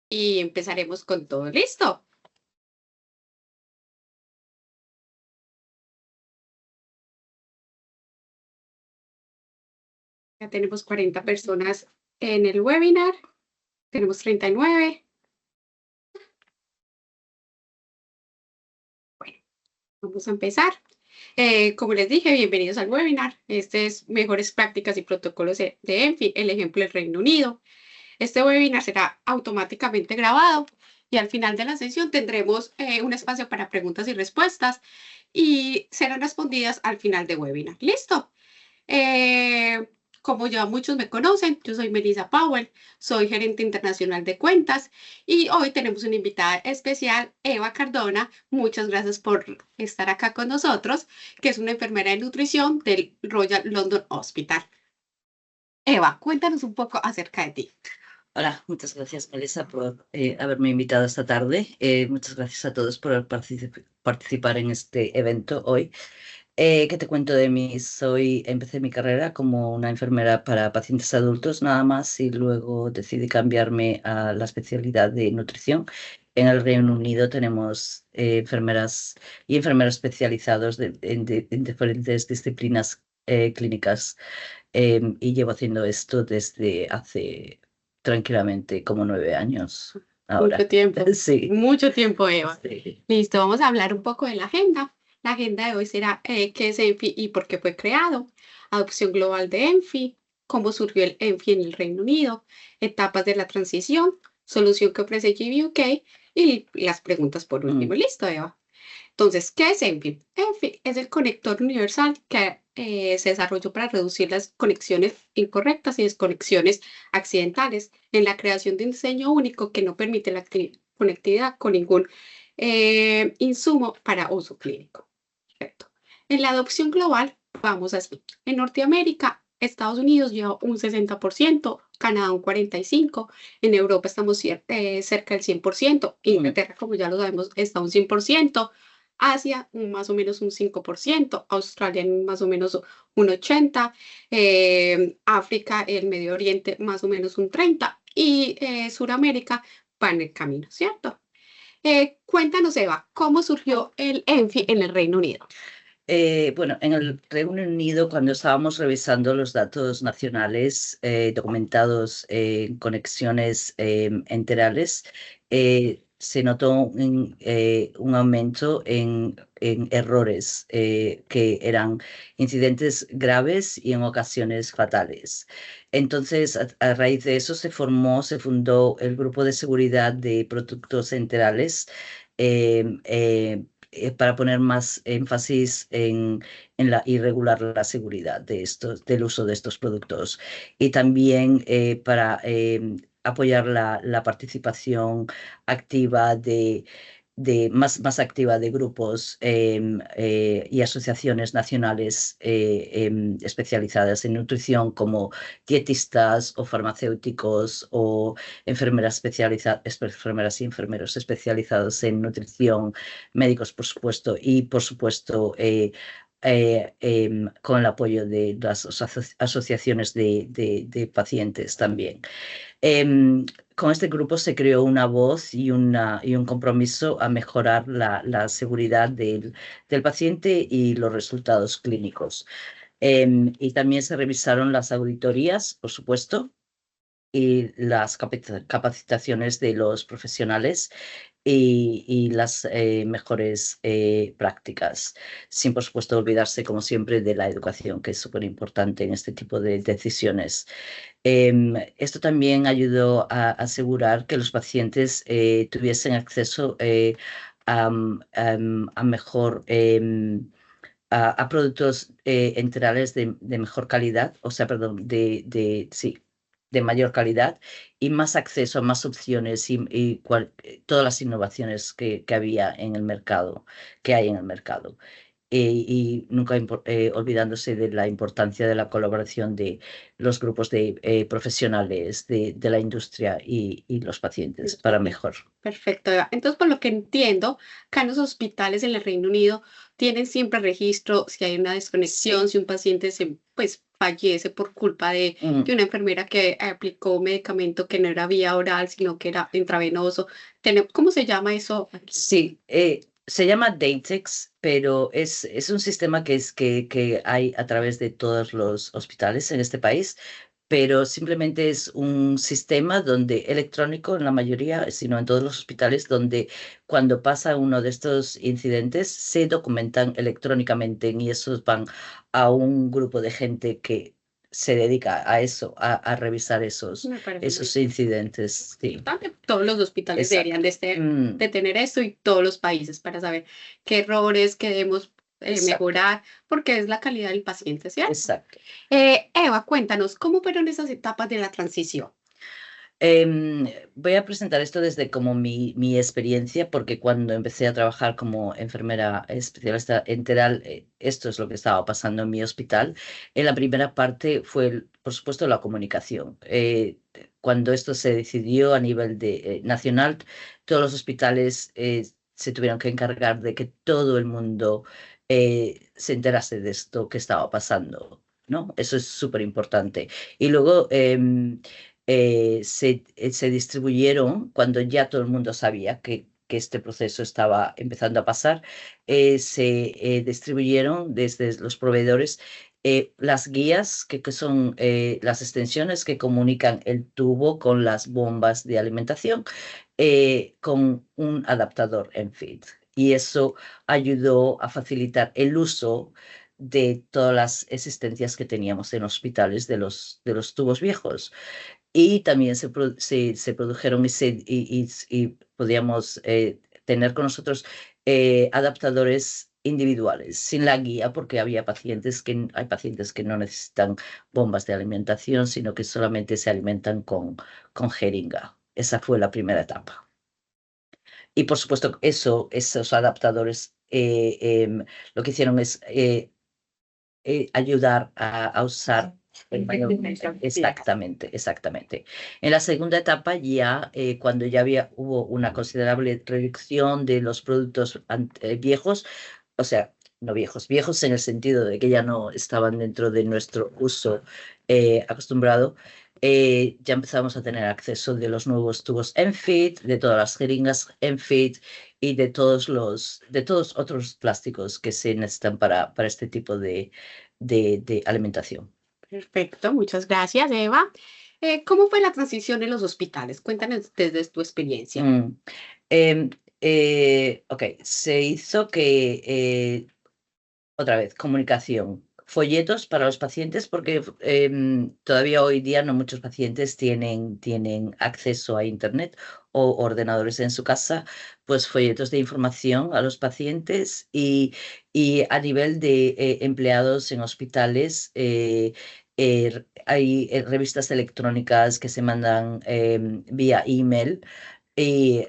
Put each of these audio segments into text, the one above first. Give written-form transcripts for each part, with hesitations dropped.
y empezaremos con todo listo. Ya tenemos 40 personas en el webinar, tenemos 39. Bueno, vamos a empezar. Como les dije, bienvenidos al webinar. Este es Mejores Prácticas y Protocolos de ENFI, el ejemplo del Reino Unido. Este webinar será automáticamente grabado y al final de la sesión tendremos un espacio para preguntas y respuestas y serán respondidas al final del webinar. ¿Listo? Eh, Como ya muchos me conocen, yo soy Melissa Powell, soy gerente internacional de cuentas y hoy tenemos una invitada especial, Eva Cardona. Muchas gracias por estar acá con nosotros, que es una enfermera de nutrición del Royal London Hospital. Eva, cuéntanos un poco acerca de ti. Hola, muchas gracias, Melissa, por haberme invitado esta tarde. Muchas gracias a todos por participar en este evento hoy. ¿Qué te cuento de mí? Empecé mi carrera como una enfermera para pacientes adultos nada más y luego decidí cambiarme a la especialidad de nutrición. En el Reino Unido tenemos enfermeras y enfermeros especializados en diferentes disciplinas clínicas, y llevo haciendo esto desde hace tranquilamente como 9 años ahora. Mucho tiempo, Sí, mucho tiempo, Eva. sí. Listo, vamos a hablar un poco de la agenda. La agenda de hoy será qué es ENFI y por qué fue creado, adopción global de ENFI, cómo surgió el ENFI en el Reino Unido, etapas de la transición, solución que ofrece GBUK y las preguntas por último. Listo, Eva. Entonces, ¿qué es ENFI? ENFI es el conector universal que se desarrolló para reducir las conexiones incorrectas y desconexiones accidentales en la creación de un diseño único que no permite la conectividad con ningún insumo para uso clínico. Perfecto. En la adopción global, vamos así. En Norteamérica, Estados Unidos lleva un 60%, Canadá un 45%, en Europa estamos cerca del 100%, Inglaterra, como ya lo sabemos, está un 100%, Asia más o menos un 5%, Australia más o menos un 80%, África, el Medio Oriente más o menos un 30% y Suramérica va en el camino, ¿cierto? Cuéntanos, Eva, ¿cómo surgió el ENFI en el Reino Unido? Bueno, en el Reino Unido, cuando estábamos revisando los datos nacionales documentados en conexiones enterales, se notó un aumento en errores que eran incidentes graves y en ocasiones fatales. Entonces, a raíz de eso se fundó el Grupo de Seguridad de Productos Enterales, para poner más énfasis y regular la seguridad del uso de estos productos. Y también para apoyar la participación activa más activa de grupos y asociaciones nacionales especializadas en nutrición, como dietistas o farmacéuticos o enfermeras y enfermeros especializados en nutrición, médicos, por supuesto, y por supuesto con el apoyo de las asociaciones de pacientes también. Con este grupo se creó una voz y un compromiso a mejorar la seguridad del paciente y los resultados clínicos. Y también se revisaron las auditorías, por supuesto, y las capacitaciones de los profesionales y las mejores prácticas, sin por supuesto olvidarse, como siempre, de la educación, que es súper importante en este tipo de decisiones. Esto también ayudó a asegurar que los pacientes tuviesen acceso a mejor... a productos enterales de mejor calidad, o sea, perdón, sí, de mayor calidad y más acceso a más opciones y todas las innovaciones que había en el mercado, que hay en el mercado. Y nunca olvidándose de la importancia de la colaboración de los grupos de profesionales de la industria y los pacientes para mejor. Perfecto, Eva. Entonces, por lo que entiendo, acá en los hospitales en el Reino Unido tienen siempre registro si hay una desconexión, Sí. si un paciente se, pues, fallece por culpa Mm, de una enfermera que aplicó un medicamento que no era vía oral, sino que era intravenoso. ¿Cómo se llama eso aquí? sí, se llama Datex, pero es un sistema que hay a través de todos los hospitales en este país, pero simplemente es un sistema donde electrónico en la mayoría, sino en todos los hospitales, donde cuando pasa uno de estos incidentes se documentan electrónicamente y esos van a un grupo de gente que se dedica a eso, a revisar Me parece muy esos incidentes. Sí, importante. Todos los hospitales deberían exacto. de tener esto y todos los países para saber qué errores, qué debemos Exacto, mejorar, porque es la calidad del paciente, ¿cierto? exacto. Eva, cuéntanos, ¿cómo fueron esas etapas de la transición? Voy a presentar esto desde como mi experiencia, porque cuando empecé a trabajar como enfermera especialista enteral, esto es lo que estaba pasando en mi hospital. En la primera parte fue, por supuesto, la comunicación. Cuando esto se decidió a nivel nacional, todos los hospitales se tuvieron que encargar de que todo el mundo se enterase de esto que estaba pasando, ¿no? Eso es súper importante. Y luego se distribuyeron cuando ya todo el mundo sabía que este proceso estaba empezando a pasar, se distribuyeron desde los proveedores las guías, que son las extensiones que comunican el tubo con las bombas de alimentación, con un adaptador en feed. Y eso ayudó a facilitar el uso de todas las existencias que teníamos en hospitales de los tubos viejos. Y también se produjeron y podíamos tener con nosotros adaptadores individuales, sin la guía, porque hay pacientes que no necesitan bombas de alimentación, sino que solamente se alimentan con jeringa. Esa fue la primera etapa. Y por supuesto, esos adaptadores lo que hicieron es ayudar a usar el mayor. Exactamente, exactamente. En la segunda etapa ya, cuando ya hubo una considerable reducción de los productos viejos, o sea, no viejos, viejos en el sentido de que ya no estaban dentro de nuestro uso acostumbrado, ya empezamos a tener acceso de los nuevos tubos ENFIT, de todas las jeringas ENFIT y de todos otros plásticos que se necesitan para este tipo de alimentación. Perfecto, muchas gracias, Eva. ¿Cómo fue la transición en los hospitales? Cuéntanos desde tu experiencia. Mm. Em, ok, se hizo otra vez, comunicación. Folletos para los pacientes, porque todavía hoy día no muchos pacientes tienen acceso a Internet o ordenadores en su casa, pues folletos de información a los pacientes y a nivel de empleados en hospitales. Hay revistas electrónicas que se mandan vía email y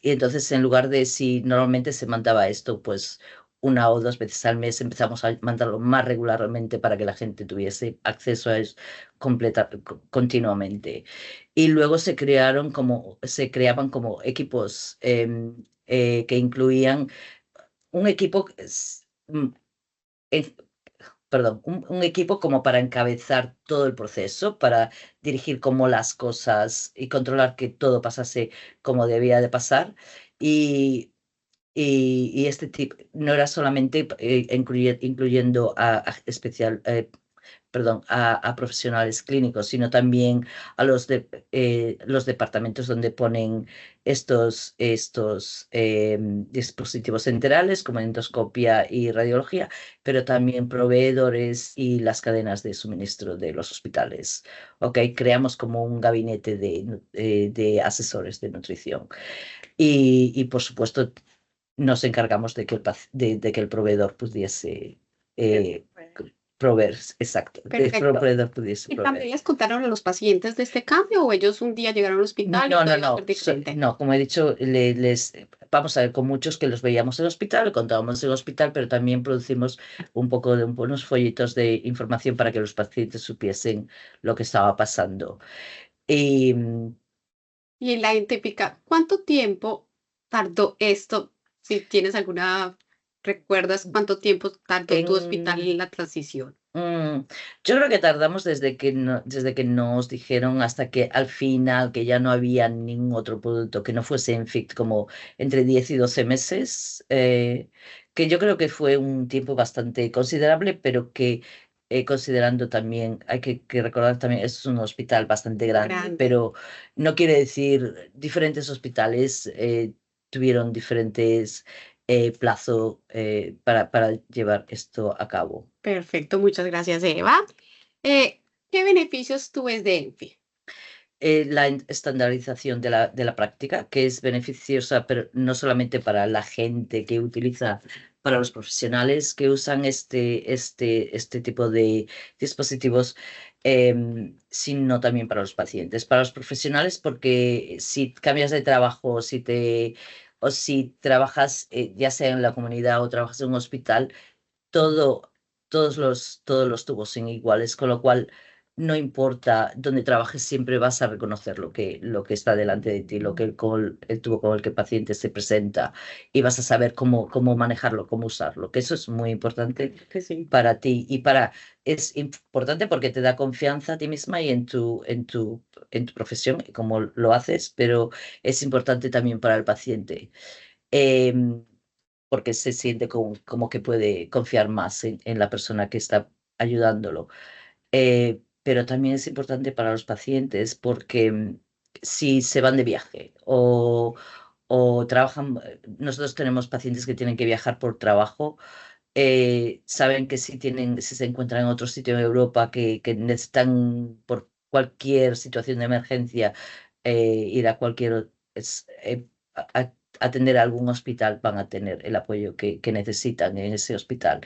entonces en lugar de si normalmente se mandaba esto, pues 1 o 2 veces al mes empezamos a mandarlo más regularmente para que la gente tuviese acceso a eso continuamente. Y luego se creaban como equipos que incluían un equipo, eh, perdón, un equipo como para encabezar todo el proceso, para dirigir como las cosas y controlar que todo pasase como debía de pasar. Y y este tipo no era solamente incluyendo a profesionales clínicos, sino también a los departamentos donde ponen estos dispositivos enterales como endoscopia y radiología, pero también proveedores y las cadenas de suministro de los hospitales. Ok, creamos como un gabinete de asesores de nutrición. Y por supuesto nos encargamos de que el proveedor pudiese proveer, exacto, el Perfecto. proveedor pudiese ¿Y proveer. también les contaron a los pacientes de este cambio o ellos un día llegaron al hospital y No, todo no, iba a ser no, diferente? no, como he dicho, vamos a ver, con muchos que los veíamos en el hospital, contábamos en el hospital, pero también producimos un poco de unos folletos de información para que los pacientes supiesen lo que estaba pasando. Y Y en la identifica, ¿cuánto tiempo tardó esto? Si tienes alguna. ¿Recuerdas cuánto tiempo tardó tu hospital En, en la transición? yo creo que tardamos desde que nos dijeron hasta que al final, que ya no había ningún otro producto que no fuese Enfit, como entre 10 y 12 meses, que yo creo que fue un tiempo bastante considerable, pero que considerando también, hay que recordar también, esto es un hospital bastante grande, Grande. pero no quiere decir, diferentes hospitales tuvieron diferentes plazo para llevar esto a cabo. Perfecto, muchas gracias, Eva. ¿Qué beneficios tú ves de ENFI? La estandarización de la práctica, que es beneficiosa, pero no solamente para la gente que utiliza, para los profesionales que usan este tipo de dispositivos, sino también para los pacientes. Para los profesionales, porque si cambias de trabajo, o si trabajas ya sea en la comunidad o trabajas en un hospital, todo, todos los tubos son iguales, con lo cual no importa dónde trabajes, siempre vas a reconocer lo que está delante de ti, el tubo con el que el paciente se presenta y vas a saber cómo manejarlo, cómo usarlo, que eso es muy importante Que sí. para ti es importante porque te da confianza a ti misma y en tu profesión y cómo lo haces, pero es importante también para el paciente. Em, Porque se siente como que puede confiar más en la persona que está ayudándolo. Pero también es importante para los pacientes porque si se van de viaje o trabajan, nosotros tenemos pacientes que tienen que viajar por trabajo, saben que si se encuentran en otro sitio en Europa que necesitan por cualquier situación de emergencia ir a atender a algún hospital, van a tener el apoyo que necesitan en ese hospital.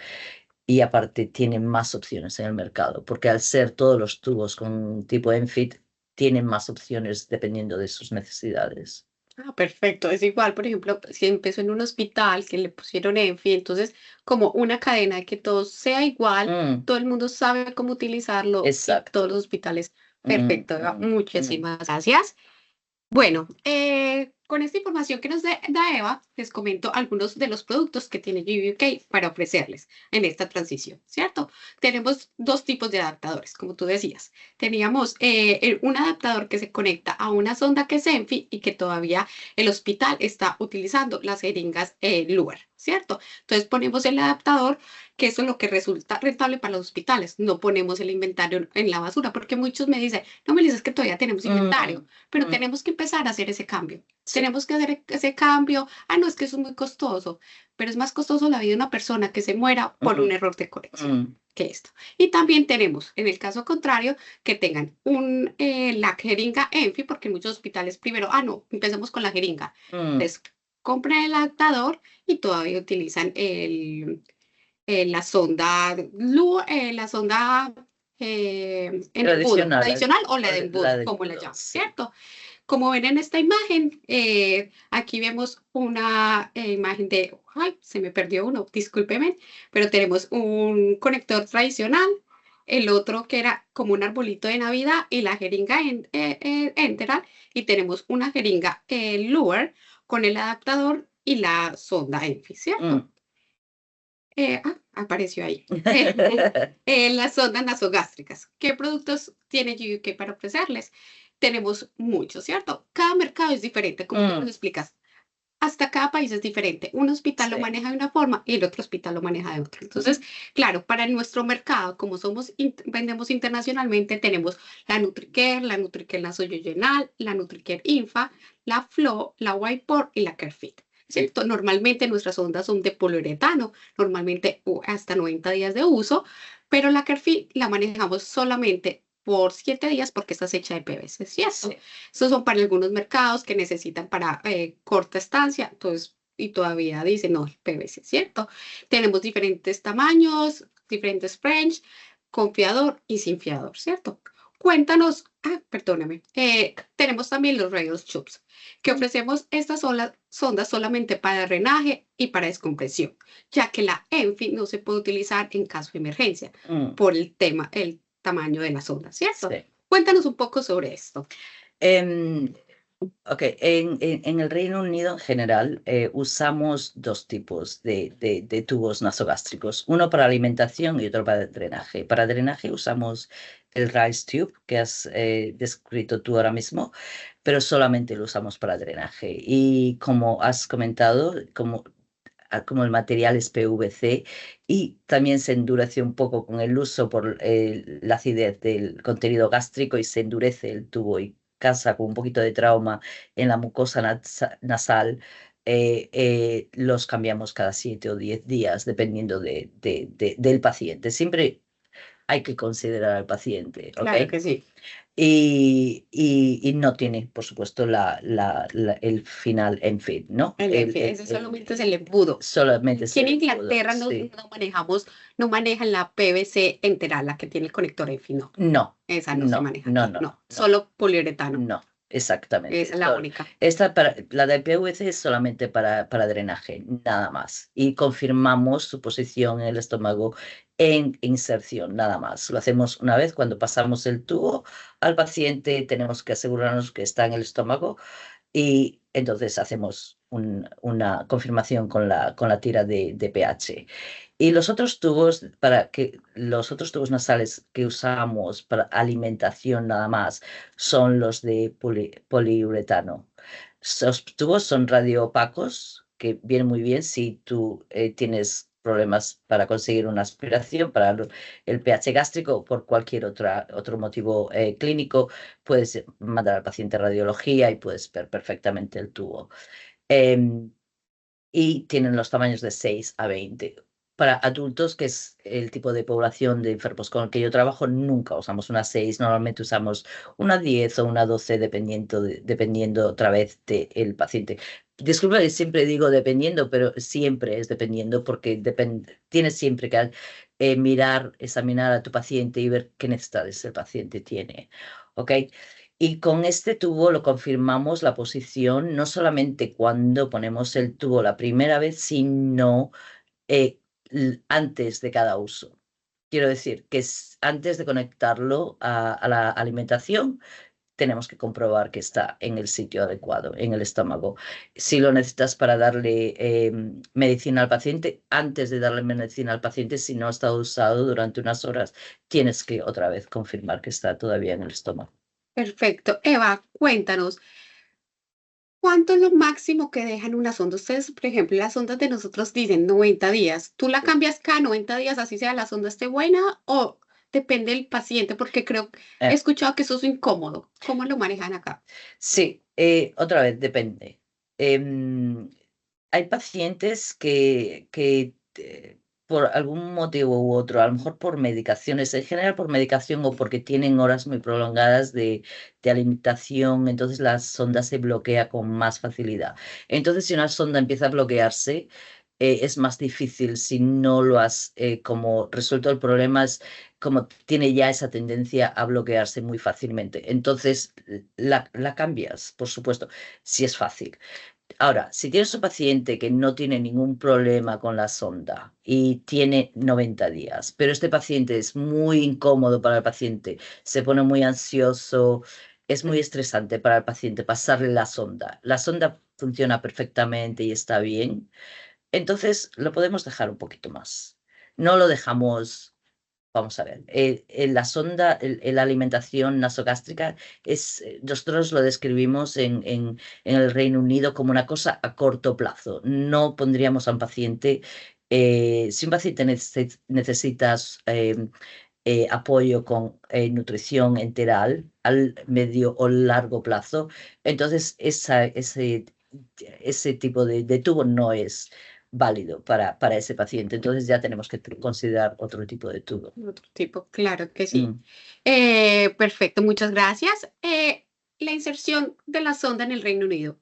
Y aparte tienen más opciones en el mercado, porque al ser todos los tubos con tipo ENFIT, tienen más opciones dependiendo de sus necesidades. Ah, perfecto. Es igual, por ejemplo, si empezó en un hospital que le pusieron ENFI, entonces como una cadena de que todo sea igual, Mm, todo el mundo sabe cómo utilizarlo y todos exacto. los hospitales. Mm, Perfecto, Eva. mm, mm. Muchísimas gracias. Bueno, con esta información que nos da Eva, les comento algunos de los productos que tiene GBUK para ofrecerles en esta transición, ¿cierto? Tenemos dos tipos de adaptadores, como tú decías. Teníamos un adaptador que se conecta a una sonda que es ENFI y que todavía el hospital está utilizando las jeringas Luer, ¿cierto? Entonces ponemos el adaptador, que eso es lo que resulta rentable para los hospitales. No ponemos el inventario en la basura, porque muchos me dicen, no me dices que todavía tenemos inventario, Mm, pero mm, tenemos que empezar a hacer ese cambio. sí. Tenemos que hacer ese cambio. Ah, no, es que eso es muy costoso, pero es más costoso la vida de una persona que se muera por un Mm, error de conexión mm, que esto. Y también tenemos, en el caso contrario, que tengan la jeringa ENFI, porque en muchos hospitales primero, ah, no, empecemos con la jeringa. mm. Entonces, compran el adaptador y todavía utilizan la sonda, la sonda en embudo Tradicional, tradicional o la de la embudo, del como la budo, llaman, sí. ¿cierto? Como ven en esta imagen, aquí vemos una imagen de, ay, se me perdió uno, discúlpeme, pero tenemos un conector tradicional, el otro que era como un arbolito de Navidad y la jeringa enteral, y tenemos una jeringa Luer con el adaptador y la sonda ENFI, Mm. ¿cierto? Apareció ahí. Las sondas nasogástricas. ¿Qué productos tiene GUK para ofrecerles? Tenemos muchos, ¿cierto? Cada mercado es diferente, como tú nos Mm, explicas. Hasta cada país es diferente. Un hospital lo sí. maneja de una forma y el otro hospital lo maneja de otra. Entonces, claro, para nuestro mercado, como vendemos internacionalmente, tenemos la NutriCare Nasoyoyenal, la NutriCare Infa, la Flo, la Whiteport y la CareFit. ¿Cierto? Normalmente nuestras ondas son de poliuretano, normalmente hasta 90 días de uso, pero la CareFit la manejamos solamente por 7 días porque está hecha de PVC, ¿cierto? Sí. Estos son para algunos mercados que necesitan para corta estancia, entonces, y todavía dicen, no, el PVC, ¿cierto? Tenemos diferentes tamaños, diferentes French, con fiador y sin fiador, ¿cierto? Cuéntanos, perdóname, tenemos también los Rails Tubes, que ofrecemos estas sondas solamente para drenaje y para descompresión, ya que la ENFI no se puede utilizar en caso de emergencia Mm, por el tamaño de la sonda, ¿cierto? sí. Cuéntanos un poco sobre esto. Em, Ok, en el Reino Unido en general usamos dos tipos de tubos nasogástricos, uno para alimentación y otro para drenaje. Para drenaje usamos el Rice Tube que has descrito tú ahora mismo, pero solamente lo usamos para drenaje. Y como has comentado, como el material es PVC y también se endurece un poco con el uso por la acidez del contenido gástrico y se endurece el tubo y causa con un poquito de trauma en la mucosa nasal. Los cambiamos cada 7 o 10 días dependiendo del paciente. Siempre hay que considerar al paciente, ¿ok? Claro que sí. Y no tiene, por supuesto, el final en fin, ¿no? Ese solamente es el embudo. Solamente Aquí se en le pudo, Inglaterra sí. no manejamos, no manejan la PVC entera, la que tiene el conector en fin, no. No, Esa no se no, maneja no, aquí, no, no, no. no, Solo poliuretano. no, exactamente. Esa es la única. La de PVC es solamente para drenaje, nada más. Y confirmamos su posición en el estómago en inserción, nada más. Lo hacemos una vez cuando pasamos el tubo al paciente, tenemos que asegurarnos que está en el estómago y entonces hacemos una confirmación con la tira de pH. Y los otros tubos nasales que usamos para alimentación nada más son los de poliuretano. Esos tubos son radioopacos, que vienen muy bien si tú tienes problemas para conseguir una aspiración, para el pH gástrico o por cualquier otro motivo clínico, puedes mandar al paciente a radiología y puedes ver perfectamente el tubo. Em, y tienen los tamaños de 6 a 20. Para adultos, que es el tipo de población de enfermos con el que yo trabajo, nunca usamos una 6, normalmente usamos una 10 o una 12, dependiendo otra vez del paciente. Disculpa que siempre digo dependiendo, pero siempre es dependiendo porque tienes siempre que mirar, examinar a tu paciente y ver qué necesidades el paciente tiene. ¿Ok? Y con este tubo lo confirmamos la posición no solamente cuando ponemos el tubo la primera vez, sino antes de cada uso. Quiero decir que antes de conectarlo a la alimentación, tenemos que comprobar que está en el sitio adecuado, en el estómago. Si lo necesitas para darle medicina al paciente, antes de darle medicina al paciente, si no ha estado usado durante unas horas, tienes que otra vez confirmar que está todavía en el estómago. Perfecto. Eva, cuéntanos, ¿cuánto es lo máximo que dejan una sonda? Ustedes, por ejemplo, las sondas de nosotros dicen 90 días. ¿Tú la cambias cada 90 días, así sea la sonda esté buena o depende del paciente? Porque creo, he Eh, escuchado que eso es incómodo. ¿Cómo lo manejan acá? Sí, otra vez, depende. Em, Hay pacientes que por algún motivo u otro, a lo mejor por medicaciones, en general por medicación o porque tienen horas muy prolongadas de alimentación, entonces la sonda se bloquea con más facilidad. Entonces, si una sonda empieza a bloquearse, es más difícil si no lo has como resuelto el problema, es como tiene ya esa tendencia a bloquearse muy fácilmente. Entonces, la cambias, por supuesto, si es fácil. Ahora, si tienes un paciente que no tiene ningún problema con la sonda y tiene 90 días, pero este paciente es muy incómodo para el paciente, se pone muy ansioso, es muy estresante para el paciente pasarle la sonda funciona perfectamente y está bien, entonces lo podemos dejar un poquito más. No lo dejamos. Vamos a ver, la sonda, la alimentación nasogástrica nosotros lo describimos en el Reino Unido como una cosa a corto plazo. No pondríamos a un paciente, si un paciente necesita apoyo con nutrición enteral al medio o largo plazo, entonces ese tipo de tubo no es válido para ese paciente. Entonces ya tenemos que considerar otro tipo de tubo. Otro tipo, claro que sí. Mm, Perfecto, muchas gracias. La inserción de la sonda en el Reino Unido,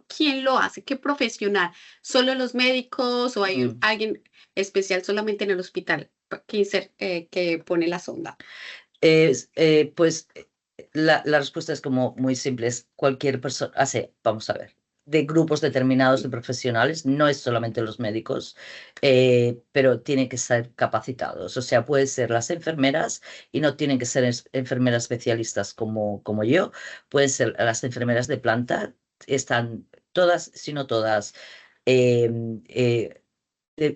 ¿quién lo hace? ¿Qué profesional? ¿Solo los médicos o hay mm. alguien especial solamente en el hospital que pone la sonda? Pues la respuesta es como muy simple, es cualquier persona, vamos a ver. de grupos determinados de profesionales, no es solamente los médicos, pero tienen que ser capacitados. O sea, pueden ser las enfermeras y no tienen que ser enfermeras especialistas como yo, pueden ser las enfermeras de planta, están todas, si no todas, eh, eh,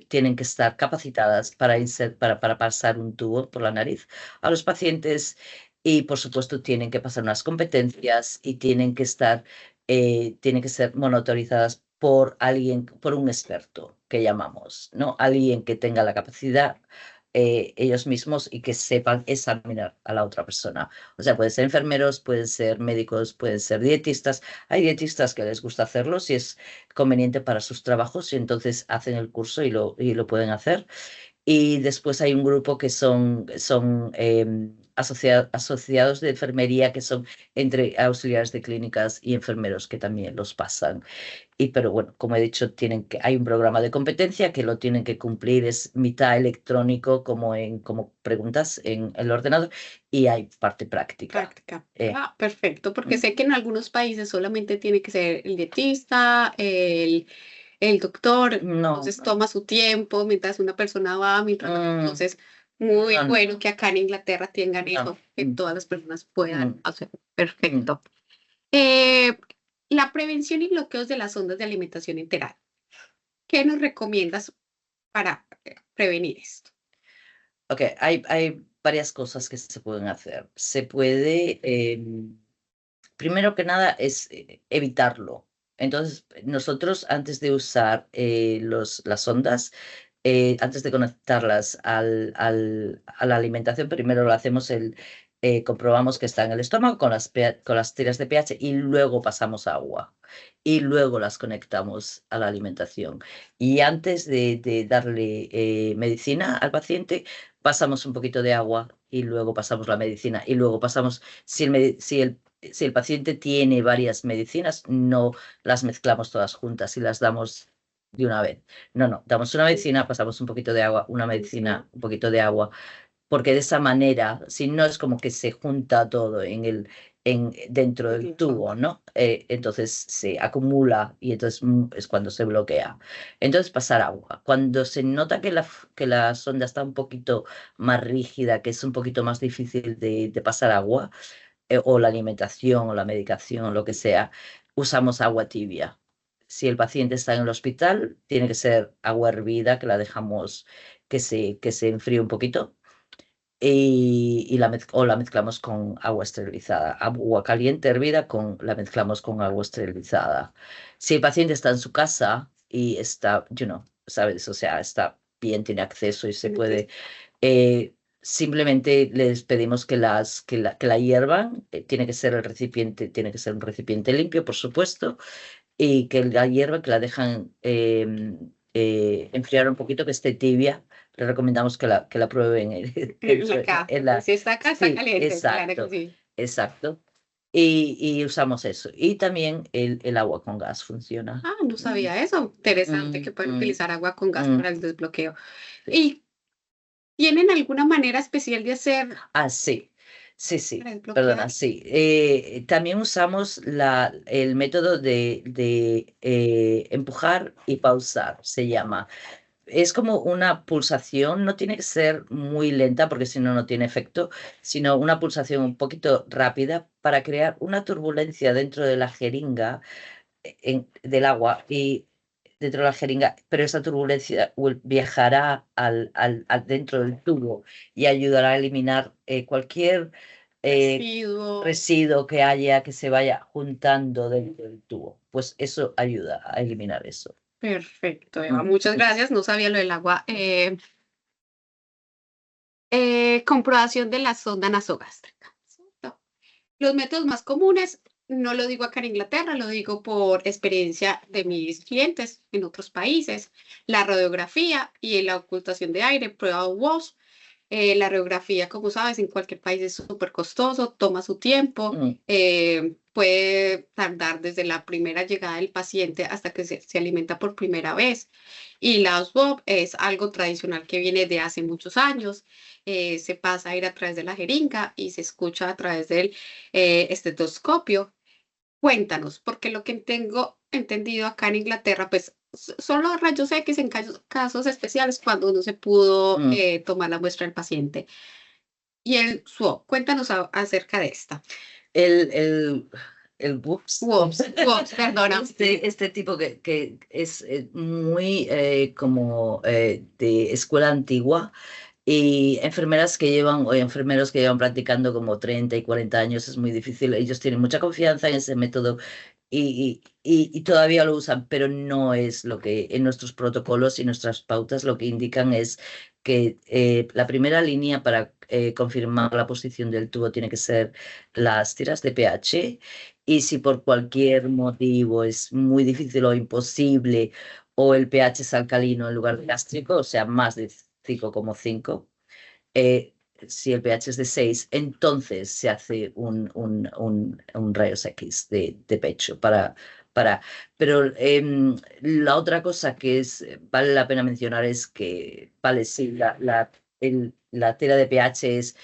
tienen que estar capacitadas para pasar un tubo por la nariz a los pacientes y, por supuesto, tienen que pasar unas competencias y tienen que ser monitorizadas por alguien, por un experto que llamamos, ¿no? Alguien que tenga la capacidad ellos mismos y que sepan examinar a la otra persona. O sea, pueden ser enfermeros, pueden ser médicos, pueden ser dietistas. Hay dietistas que les gusta hacerlo si es conveniente para sus trabajos y entonces hacen el curso y lo pueden hacer. Y después hay un grupo que son asociados de enfermería, que son entre auxiliares de clínicas y enfermeros que también los pasan. Pero bueno, como he dicho, hay un programa de competencia que lo tienen que cumplir, es mitad electrónico como preguntas en el ordenador y hay parte práctica. Práctica. Perfecto, porque ¿Mm? sé que en algunos países solamente tiene que ser el dietista, el doctor, No, entonces toma su tiempo mientras una persona va, mientras mm, entonces muy no, bueno que acá en Inglaterra tengan no, eso, que todas las personas puedan mm, hacer. mm. Perfecto. Eh, la prevención y bloqueos de las ondas de alimentación enteral. ¿Qué nos recomiendas para prevenir esto? Ok, hay varias cosas que se pueden hacer. Se puede, primero que nada, es evitarlo. Entonces, nosotros antes de usar las ondas, antes de conectarlas a la alimentación, primero lo hacemos comprobamos que está en el estómago con las tiras de pH y luego pasamos agua y luego las conectamos a la alimentación. Y antes de darle medicina al paciente, pasamos un poquito de agua y luego pasamos la medicina y luego pasamos, si el paciente tiene varias medicinas, no las mezclamos todas juntas y las damos de una vez. No, damos una medicina, pasamos un poquito de agua, una medicina, un poquito de agua, porque de esa manera, si no es como que se junta todo dentro del tubo, ¿no? Entonces se acumula y entonces es cuando se bloquea. Entonces pasar agua. Cuando se nota que la sonda está un poquito más rígida, que es un poquito más difícil de pasar agua, o la alimentación o la medicación, lo que sea, usamos agua tibia. Si el paciente está en el hospital, tiene que ser agua hervida, que la dejamos que se enfríe un poquito o la mezclamos con agua esterilizada. Agua caliente hervida la mezclamos con agua esterilizada. Si el paciente está en su casa y está, ¿sabes? O sea, está bien, tiene acceso y se puede, simplemente les pedimos que la hiervan. Tiene que ser un recipiente limpio, por supuesto, y que la hierba, que la dejan enfriar un poquito, que esté tibia. Le recomendamos que la prueben En la casa. Si está acá, está Sí, caliente, claro que exacto, sí. exacto. Y usamos eso. Y también el agua con gas funciona. No sabía eso. Interesante Mm, que pueden mm, utilizar agua con gas mm, para el desbloqueo. sí. ¿Y tienen alguna manera especial de hacer Ah, sí, sí, sí, para perdona, desbloquear? sí. También usamos el método de empujar y pausar, se llama. Es como una pulsación, no tiene que ser muy lenta porque si no, no tiene efecto, sino una pulsación un poquito rápida para crear una turbulencia dentro de la jeringa del agua y dentro de la jeringa, pero esa turbulencia viajará dentro del tubo y ayudará a eliminar cualquier Residuo. residuo que haya que se vaya juntando dentro del tubo. Pues eso ayuda a eliminar eso. Perfecto, Eva. Mm, Muchas mm. gracias. No sabía lo del agua. Comprobación de la sonda nasogástrica. No. Los métodos más comunes, no lo digo acá en Inglaterra, lo digo por experiencia de mis clientes en otros países. La radiografía y la ocultación de aire, prueba WOS. La radiografía, como sabes, en cualquier país es súper costoso, toma su tiempo, Mm, puede tardar desde la primera llegada del paciente hasta que se alimenta por primera vez. Y la SWOP es algo tradicional que viene de hace muchos años. Se pasa a ir a través de la jeringa y se escucha a través del estetoscopio. Cuéntanos, porque lo que tengo entendido, acá en Inglaterra, pues solo rayos X en casos especiales cuando no se pudo Mm, tomar la muestra del paciente. Y el SWOP, cuéntanos acerca de esta. El, el, el WUPS, WOPS, perdona. este tipo que es muy como de escuela antigua y enfermeras que llevan o enfermeros que llevan practicando como 30 y 40 años, es muy difícil. Ellos tienen mucha confianza en ese método y todavía lo usan, pero no es lo que en nuestros protocolos y nuestras pautas lo que indican es que la primera línea para confirmar la posición del tubo tiene que ser las tiras de pH y si por cualquier motivo es muy difícil o imposible o el pH es alcalino en lugar de gástrico, o sea, más de 5,5, eh, si el pH es de 6, entonces se hace un rayos X de pecho para. Pero la otra cosa que vale la pena mencionar es que, vale, sí, la tira de pH es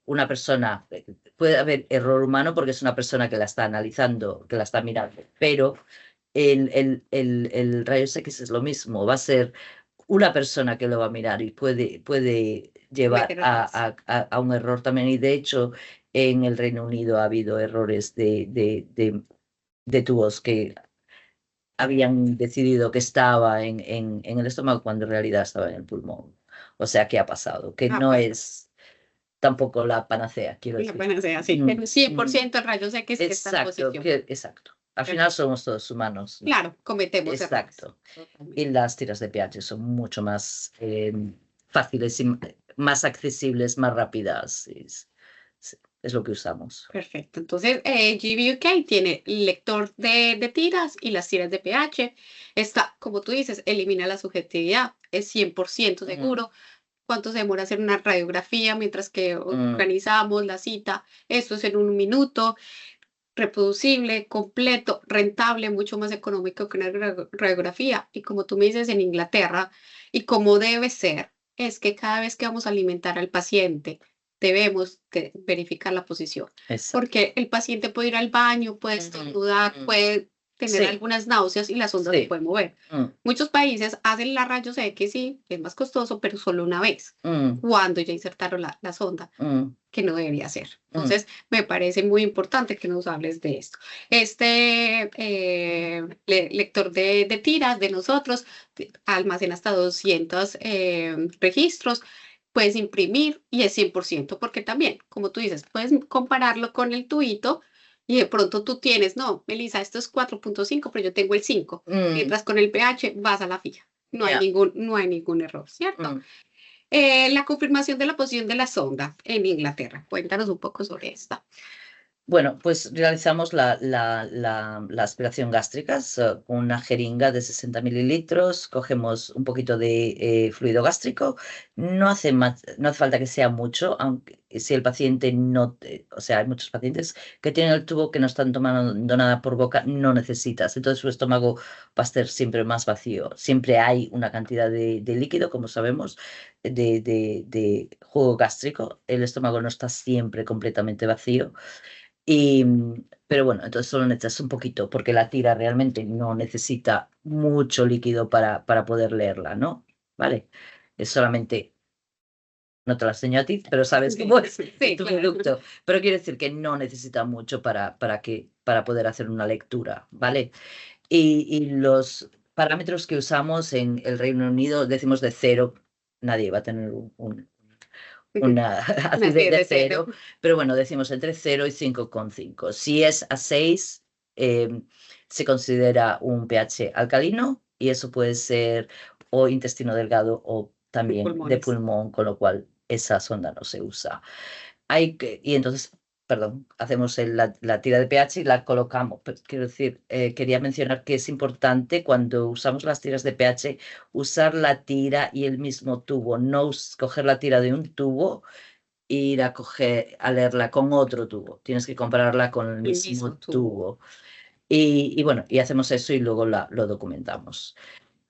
una persona, puede haber error humano porque es una persona que la está analizando, que la está mirando, pero el rayos X es lo mismo, va a ser una persona que lo va a mirar y puede llevar Cometer errores. a un error también. Y de hecho, en el Reino Unido ha habido errores de tubos que habían decidido que estaba en el estómago cuando en realidad estaba en el pulmón. O sea, ¿qué ha pasado? Que Ah, no bueno, es tampoco la panacea, quiero la decir. pena sea así. Mm, En un cien por mm. ciento el rayos X está en Exacto, posición. exacto. Al final Perfecto. somos todos humanos. Claro, cometemos errores. Exacto. Y Totalmente. las tiras de pH son mucho más fáciles y más accesibles, más rápidas. Es lo que usamos. Perfecto. Entonces, GBUK tiene el lector de tiras y las tiras de pH. Está, como tú dices, elimina la subjetividad. Es 100% Mm, seguro. ¿Cuánto se demora hacer una radiografía mientras que mm, organizamos la cita? Esto es en un minuto, reproducible, completo, rentable, mucho más económico que una radiografía. Y como tú me dices en Inglaterra, y como debe ser, es que cada vez que vamos a alimentar al paciente, debemos verificar la posición, exacto. porque el paciente puede ir al baño, puede Ujú, estornudar, mm. puede tener Sí, algunas náuseas y la sonda se sí. puede mover. Mm, Muchos países hacen la rayos X, sí, es más costoso, pero solo una vez, mm, cuando ya insertaron la sonda, mm, que no debería ser. mm. Entonces, me parece muy importante que nos hables de esto. Este lector de tiras de nosotros almacena hasta 200 registros. Puedes imprimir y es 100% porque también, como tú dices, puedes compararlo con el tuito y de pronto tú tienes, no, Melissa, esto es 4,5 pero yo tengo el 5. Mm, Mientras con el pH vas a la fija. ya. No hay ningún error, ¿cierto? Mm. La confirmación de la posición de la sonda en Inglaterra. Cuéntanos un poco sobre esta. Bueno, pues realizamos la aspiración gástrica con una jeringa de 60 mililitros, cogemos un poquito de fluido gástrico, no hace falta que sea mucho, aunque si el paciente no, o sea, hay muchos pacientes que tienen el tubo que no están tomando nada por boca, no necesitas, entonces su estómago va a estar siempre más vacío, siempre hay una cantidad de líquido, como sabemos, de jugo gástrico, el estómago no está siempre completamente vacío. Pero bueno, entonces solo necesitas un poquito, porque la tira realmente no necesita mucho líquido para poder leerla, ¿no? ¿Vale? Es solamente, no te la enseño a ti, pero sabes cómo es Sí, tu claro. producto. Pero quiere decir que no necesita mucho para poder hacer una lectura, ¿vale? Y los parámetros que usamos en el Reino Unido decimos de cero, nadie va a tener una Una así sí es de de cero. cero, pero bueno, decimos entre 0 y 5,5. Si es a 6, se considera un pH alcalino y eso puede ser o intestino delgado o también de Pulmones. pulmón, con lo cual esa sonda no se usa. Y entonces, perdón, hacemos la tira de pH y la colocamos. Quiero decir, quería mencionar que es importante cuando usamos las tiras de pH usar la tira y el mismo tubo, no coger la tira de un tubo e ir a leerla con otro tubo. Tienes que compararla con el El mismo mismo tubo. tubo. Y bueno, y hacemos eso y luego lo documentamos.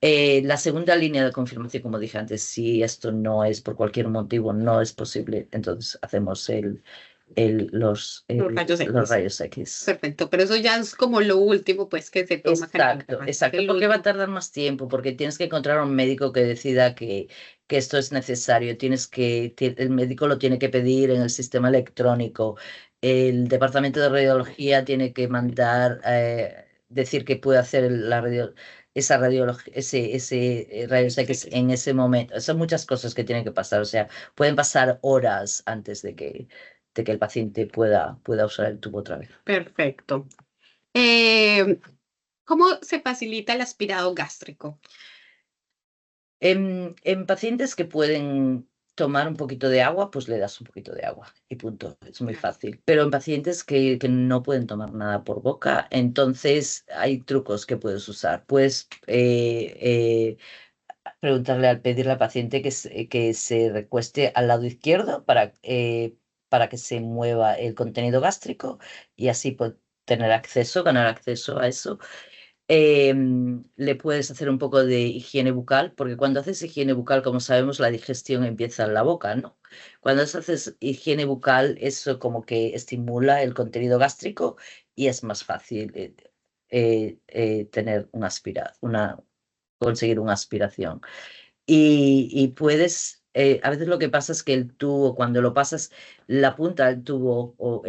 La segunda línea de confirmación, como dije antes, si esto no es por cualquier motivo, no es posible, entonces hacemos los rayos los X. rayos X. Perfecto, pero eso ya es como lo último, pues, que se toma Exacto, candidato. exacto, El porque va a último. tardar más tiempo, porque tienes que encontrar un médico que decida que esto es necesario, el médico lo tiene que pedir en el sistema electrónico, el departamento de radiología tiene que mandar, decir que puede hacer esa radiología, ese rayos X en ese momento. Son muchas cosas que tienen que pasar, o sea, pueden pasar horas antes de que el paciente pueda usar el tubo otra vez. Perfecto. Eh, ¿Cómo se facilita el aspirado gástrico? En pacientes que pueden tomar un poquito de agua, pues le das un poquito de agua y punto. Es muy Claro. fácil. Pero en pacientes que no pueden tomar nada por boca, entonces hay trucos que puedes usar. Puedes preguntarle pedirle al paciente que se recueste al lado izquierdo para que se mueva el contenido gástrico y así ganar acceso a eso. Le puedes hacer un poco de higiene bucal, porque cuando haces higiene bucal, como sabemos, la digestión empieza en la boca, ¿no? Cuando haces higiene bucal, eso como que estimula el contenido gástrico y es más fácil tener conseguir una aspiración. Y puedes, a veces lo que pasa es que el tubo, cuando lo pasas, la punta del tubo o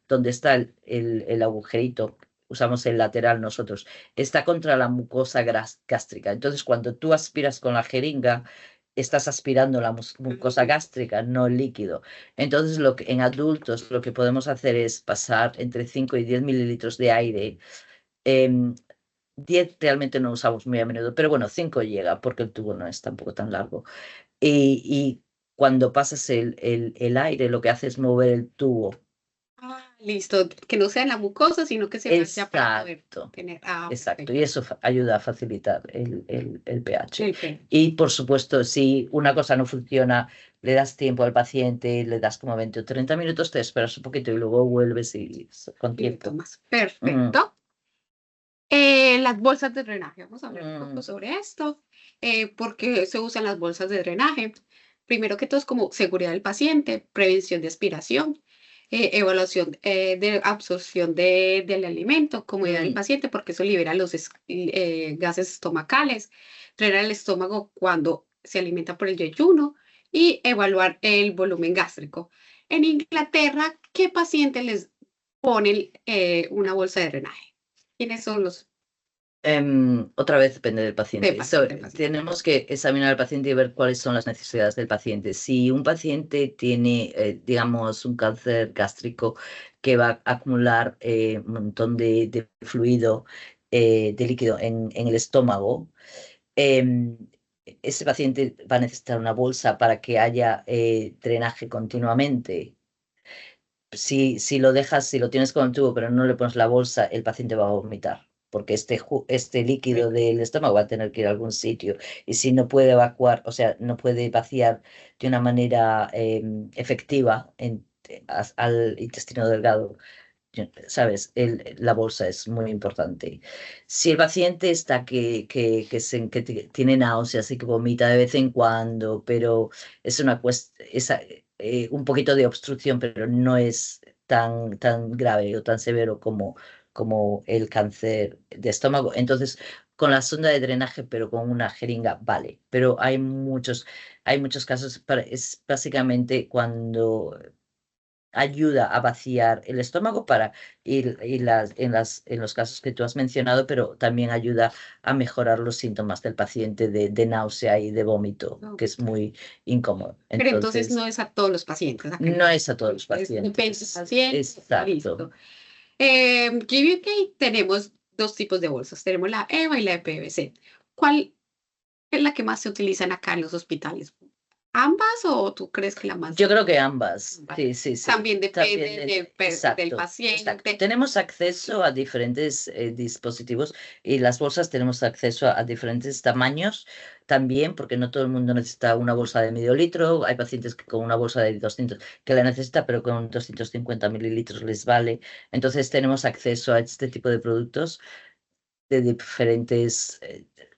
donde está el agujerito, usamos el lateral nosotros, está contra la mucosa gástrica. Entonces, cuando tú aspiras con la jeringa, estás aspirando la mucosa gástrica, no el líquido. Entonces, en adultos lo que podemos hacer es pasar entre 5 y 10 mililitros de aire. em, 10 realmente no usamos muy a menudo, pero bueno, 5 llega porque el tubo no es tampoco tan largo. Y cuando pasas el aire, lo que hace es mover el tubo. Listo, que no sea en la mucosa, sino que se vaya para poder Exacto, tener. exacto. Y Perfecto. eso ayuda a facilitar el pH. El pene. Y por supuesto, si una cosa no funciona, le das tiempo al paciente, le das como 20 o 30 minutos, te esperas un poquito y luego vuelves con Y le tiempo. tomas. Mm, Perfecto. Las bolsas de drenaje. Vamos a hablar un poco mm, sobre esto. ¿Por qué se usan las bolsas de drenaje? Primero que todo es como seguridad del paciente, prevención de aspiración, evaluación de absorción del alimento, comodidad del mm. paciente, porque eso libera los gases estomacales, drenar el estómago cuando se alimenta por el yeyuno y evaluar el volumen gástrico. En Inglaterra, ¿qué paciente les ponen una bolsa de drenaje? ¿Quiénes son los Otra vez depende del de paciente. paciente, paciente? Tenemos que examinar al paciente y ver cuáles son las necesidades del paciente. Si un paciente tiene, digamos, un cáncer gástrico que va a acumular un montón de fluido, de líquido en el estómago, em, ese paciente va a necesitar una bolsa para que haya drenaje continuamente. Si lo dejas, si lo tienes con el tubo, pero no le pones la bolsa, el paciente va a vomitar, porque este líquido del estómago va a tener que ir a algún sitio. Y si no puede evacuar, o sea, no puede vaciar de una manera efectiva al intestino delgado, ¿sabes? La bolsa es muy importante. Si el paciente está que tiene náuseas y que vomita de vez en cuando, pero es una cuestión, un poquito de obstrucción, pero no es tan grave o tan severo como el cáncer de estómago. Entonces, con la sonda de drenaje, pero con una jeringa, vale. Pero hay muchos casos, es básicamente cuando ayuda a vaciar el estómago en los casos que tú has mencionado, pero también ayuda a mejorar los síntomas del paciente de náusea y de vómito, que es muy incómodo. Pero entonces Entonces, no es a todos los pacientes. no es a todos los Depende del pacientes. paciente. Exacto. Listo. GBK tenemos dos tipos de bolsas. Tenemos la EVA y la EPVC. ¿Cuál es la que más se utilizan acá en los hospitales? ¿Ambas o tú crees que la más? Yo creo que ambas, Ambas. sí, sí, sí. También También, depende del exacto, exacto. paciente. Tenemos acceso a diferentes dispositivos y las bolsas tenemos acceso a diferentes tamaños también, porque no todo el mundo necesita una bolsa de medio litro. Hay pacientes que con una bolsa de 200 que la necesita, pero con 250 mililitros les vale. Entonces tenemos acceso a este tipo de productos de diferentes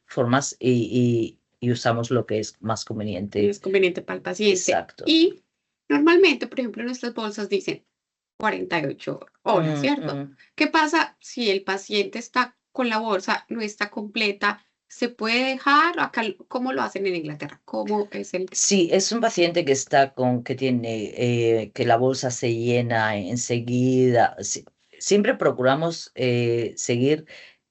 formas y usamos lo que es más conveniente. Es conveniente para el paciente. Exacto. Y normalmente, por ejemplo, nuestras bolsas dicen 48 horas, ¿cierto? Mm. ¿Qué pasa si el paciente está con la bolsa, no está completa? ¿Se puede dejar? Acá, ¿cómo lo hacen en Inglaterra? ¿Cómo es el...? Sí, es un paciente que está que tiene, que la bolsa se llena enseguida. Siempre procuramos seguir,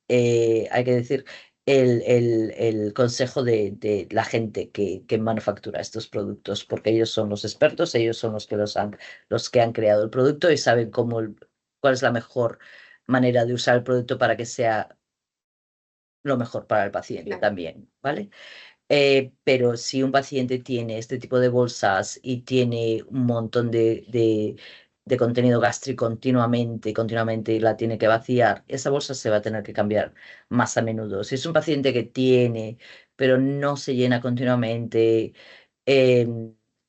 hay que decir, el consejo de la gente que manufactura estos productos, porque ellos son los expertos, ellos son los que han creado el producto y saben cuál es la mejor manera de usar el producto para que sea lo mejor para el paciente Claro, también, ¿vale? Pero si un paciente tiene este tipo de bolsas y tiene un montón de contenido gástrico continuamente y la tiene que vaciar, esa bolsa se va a tener que cambiar más a menudo. Si es un paciente que tiene, pero no se llena continuamente,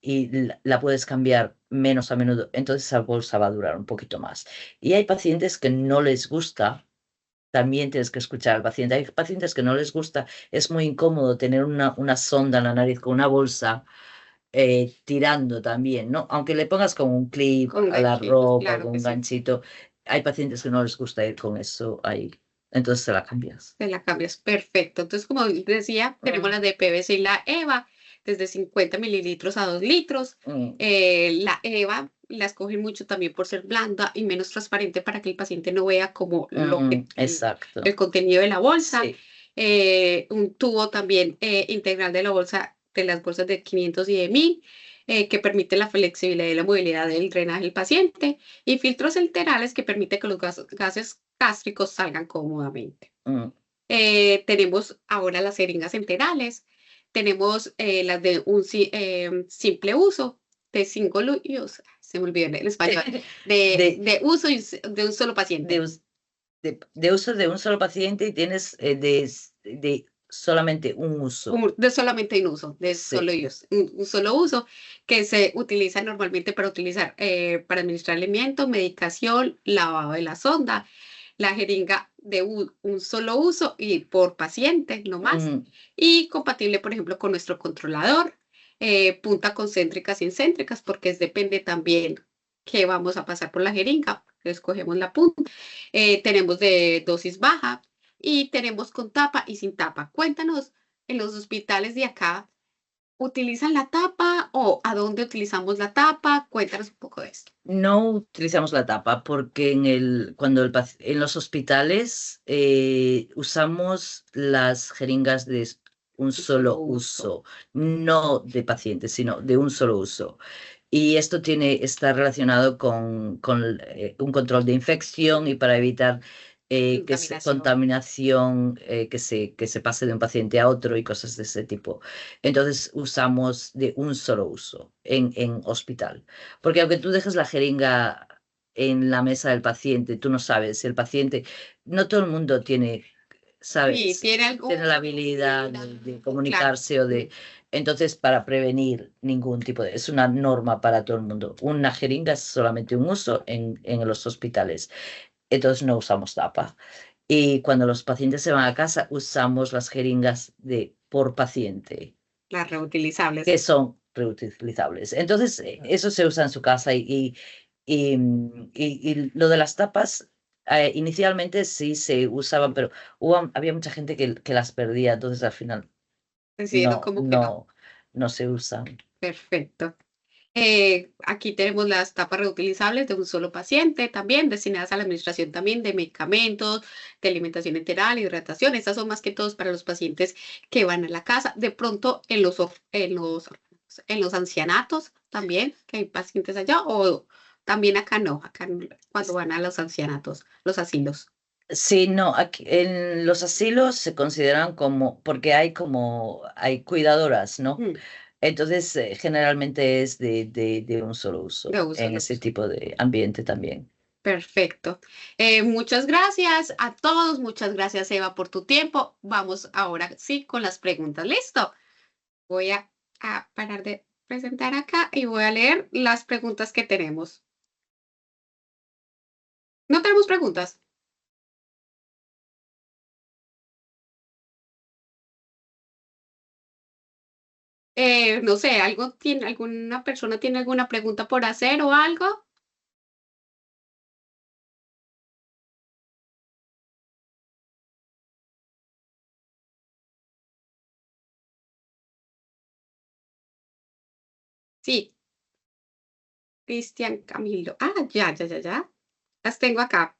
y la puedes cambiar menos a menudo, entonces esa bolsa va a durar un poquito más. Y hay pacientes que no les gusta. También tienes que escuchar al paciente. Hay pacientes que no les gusta, es muy incómodo tener una sonda en la nariz con una bolsa tirando también, ¿no? Aunque le pongas con un clip con a la ganchitos, ropa, claro con que un sí. ganchito, hay pacientes que no les gusta ir con eso ahí. Entonces se la cambias. Te la cambias, perfecto. Entonces, como decía, tenemos Mm, las de PVC y la EVA, desde 50 mililitros a 2 litros. mm, La EVA la escogen mucho también por ser blanda y menos transparente para que el paciente no vea como el exacto. contenido de la bolsa. Sí. Un tubo también integral de la bolsa, de las bolsas de 500 y de 1000, que permite la flexibilidad y la movilidad del drenaje del paciente. Y filtros enterales que permiten que los gases gástricos salgan cómodamente. Mm. Tenemos ahora las jeringas enterales, tenemos las de un simple uso, de single use, se me olvidó el español, De, de uso de un solo de, paciente, us- de uso de un solo paciente y tienes de solamente un uso. de solamente un uso, de solo Sí. use, un solo uso, que se utiliza normalmente para utilizar, para administrar alimento, medicación, lavado de la sonda, la jeringa de un solo uso y por paciente, no más, Mm, y compatible, por ejemplo, con nuestro controlador, punta concéntricas y incéntricas, porque depende también que vamos a pasar por la jeringa, escogemos la punta. Tenemos de dosis baja y tenemos con tapa y sin tapa. Cuéntanos, en los hospitales de acá, ¿utilizan la tapa o a dónde utilizamos la tapa? Cuéntanos un poco de esto. No utilizamos la tapa porque en los hospitales usamos las jeringas de un Un solo solo uso. uso, no de pacientes, sino de un solo uso. Y esto está relacionado con un control de infección y para evitar Contaminación. contaminación, que se pase de un paciente a otro y cosas de ese tipo. Entonces usamos de un solo uso en hospital. Porque aunque tú dejes la jeringa en la mesa del paciente, tú no sabes si el paciente, no todo el mundo tiene, Sí, sabes, tiene tiene la alguna habilidad habilidad, de claro. comunicarse entonces, para prevenir ningún tipo es una norma para todo el mundo. Una jeringa es solamente un uso en los hospitales. Entonces no usamos tapa. Y cuando los pacientes se van a casa, usamos las jeringas por paciente, Las reutilizables. que son reutilizables. Entonces, eso se usa en su casa y lo de las tapas, inicialmente sí se usaban, pero había mucha gente que las perdía, entonces al final Decidiendo no, como que no. no, no se usan. Perfecto. Aquí tenemos las tapas reutilizables de un solo paciente, también destinadas a la administración también de medicamentos, de alimentación enteral, hidratación. Estas son más que todos para los pacientes que van a la casa. De pronto en los ancianatos también, que hay pacientes allá, o también acá no, cuando van a los ancianatos, los asilos. Sí, no, aquí, en los asilos se consideran porque hay cuidadoras, ¿no? Mm, Entonces, generalmente es de un solo de uso uso, en de ese uso. tipo de ambiente también. Perfecto. Muchas gracias a todos, muchas gracias Eva por tu tiempo. Vamos ahora sí con las preguntas. Listo. Voy a parar de presentar acá y voy a leer las preguntas que tenemos. ¿No tenemos preguntas? No sé, alguna persona tiene alguna pregunta por hacer o algo? Sí, Cristian Camilo. Ah, ya. Las tengo acá.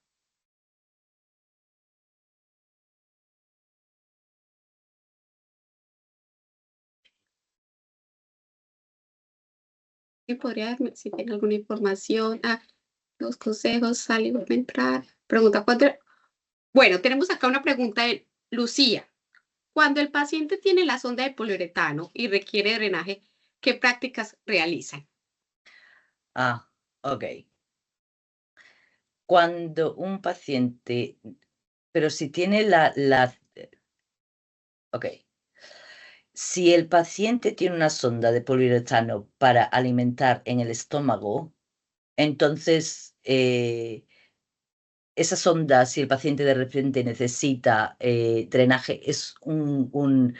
Sí, podría darme si tiene alguna información. Ah, los consejos, salir, entrar. Pregunta cuánto. Bueno, tenemos acá una pregunta de Lucía. Cuando el paciente tiene la sonda de poliuretano y requiere drenaje, ¿qué prácticas realizan? Ah, ok. Cuando un paciente, pero si tiene ok. Si el paciente tiene una sonda de poliuretano para alimentar en el estómago, entonces esa sonda, si el paciente de repente necesita drenaje, es un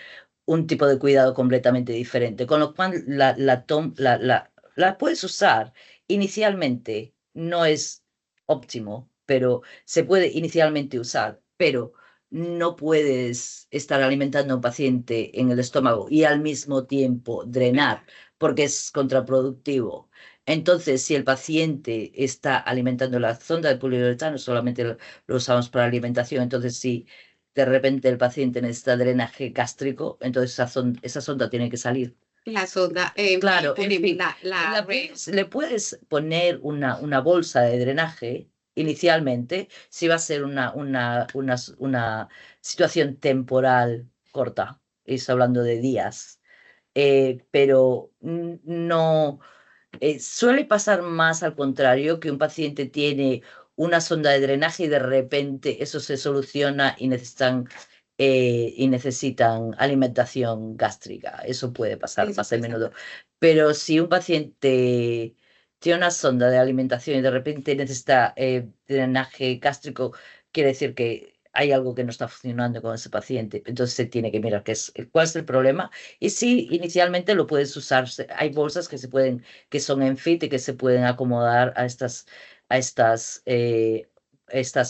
tipo de cuidado completamente diferente. Con lo cual, la puedes usar inicialmente, no es óptimo, pero se puede inicialmente usar, pero no puedes estar alimentando a un paciente en el estómago y al mismo tiempo drenar, porque es contraproductivo. Entonces, si el paciente está alimentando la sonda de poliuretano, solamente lo usamos para alimentación. Entonces, si de repente el paciente necesita drenaje gástrico, entonces esa sonda tiene que salir. La sonda, Claro, en tenemos fin, la red. le puedes poner una bolsa de drenaje inicialmente, si va a ser una situación temporal corta, es hablando de días, pero no. Suele pasar más al contrario, que un paciente tiene una sonda de drenaje y de repente eso se soluciona y necesitan alimentación gástrica. Eso puede pasar Eso más a puede ser. menudo. Pero si un paciente tiene una sonda de alimentación y de repente necesita drenaje gástrico, quiere decir que hay algo que no está funcionando con ese paciente. Entonces se tiene que mirar cuál es el problema. Y sí, inicialmente lo puedes usar. Hay bolsas que son en fit y que se pueden acomodar a estas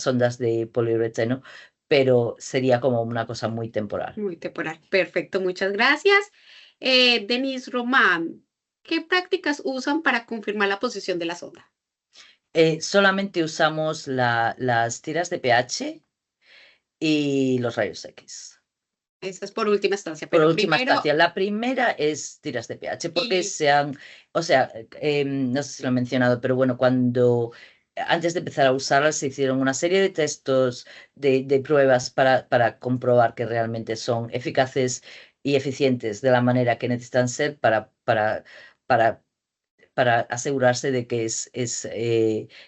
sondas de poliuretano, pero sería como una cosa muy temporal. Muy temporal. Perfecto, muchas gracias. Denise Román, ¿qué prácticas usan para confirmar la posición de la sonda? Solamente usamos las tiras de pH y los rayos X. Esa es por última instancia, Por pero última primero, instancia, la primera es tiras de pH, porque y o sea, no sé si lo he mencionado, pero bueno, antes de empezar a usarlas se hicieron una serie de textos de pruebas para comprobar que realmente son eficaces y eficientes de la manera que necesitan ser para, para asegurarse de que es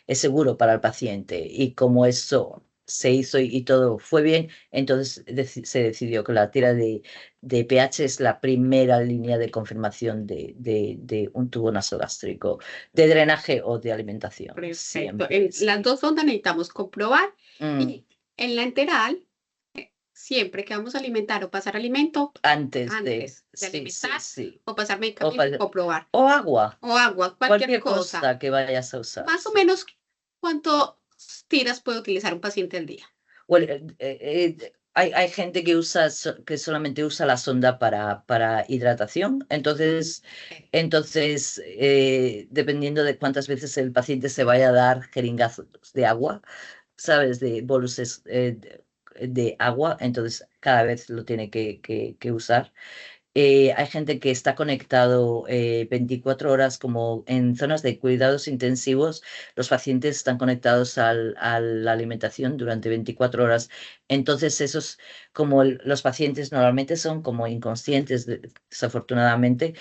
seguro para el paciente. Y como eso se hizo y todo fue bien, entonces se decidió que la tira de pH es la primera línea de confirmación de un tubo nasogástrico, de drenaje o de alimentación. perfecto. Siempre, En las sí. dos sondas necesitamos comprobar Mm, y en la enteral, siempre que vamos a alimentar o pasar alimento, antes de, antes de sí, sí, alimentar sí. o pasar O, medicamento, pa- comprobar. o agua, O agua, cualquier cualquier cosa. cosa que vayas a usar, Más o sí. menos, ¿cuánto tiras puede utilizar un paciente al día? Bueno, hay gente que solamente usa la sonda para hidratación, entonces dependiendo de cuántas veces el paciente se vaya a dar jeringazos de agua, ¿sabes? De boluses de agua, entonces cada vez lo tiene que usar. Hay gente que está conectado 24 horas, como en zonas de cuidados intensivos, los pacientes están conectados a la alimentación durante 24 horas. Entonces, como los pacientes normalmente son como inconscientes, desafortunadamente,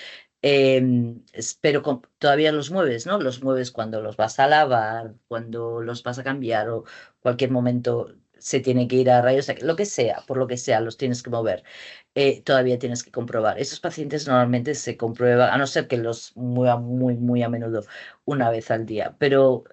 pero todavía los mueves, ¿no? Los mueves cuando los vas a lavar, cuando los vas a cambiar o cualquier momento se tiene que ir a rayos, lo que sea, por lo que sea, los tienes que mover. Todavía tienes que comprobar. Esos pacientes normalmente se comprueban, a no ser que los muevan muy, muy a menudo, una vez al día, pero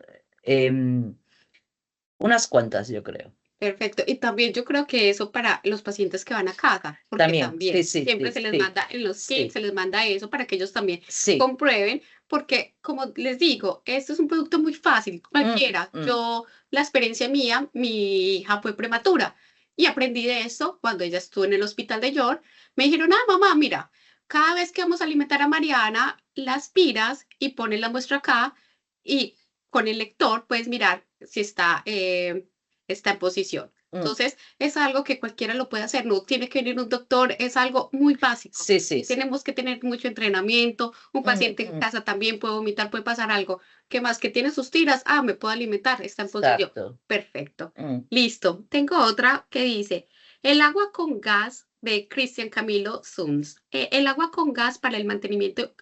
unas cuantas, yo creo. Perfecto. Y también yo creo que eso para los pacientes que van a casa, porque También, sí, también sí, siempre sí, se les sí, manda en los kits, sí, se les manda eso para que ellos también sí. comprueben, porque como les digo, esto es un producto muy fácil, Mm, cualquiera. mm, Yo, la experiencia mía, mi hija fue prematura y aprendí de esto cuando ella estuvo en el hospital de York. Me dijeron, ah, mamá, mira. cada vez que vamos a alimentar a Mariana, la aspiras y pones la muestra acá y con el lector puedes mirar si está en posición. Mm, Entonces, es algo que cualquiera lo puede hacer, no tiene que venir un doctor, es algo muy básico. sí, sí, Y sí. tenemos que tener mucho entrenamiento. Un paciente en Mm, casa también puede vomitar, puede pasar algo. ¿Qué más? Que tiene sus tiras. Me puedo alimentar, está en posición. exacto. Perfecto. Mm. Listo. Tengo otra que dice, el agua con gas de Cristian Camilo Suns. El agua con gas para el mantenimiento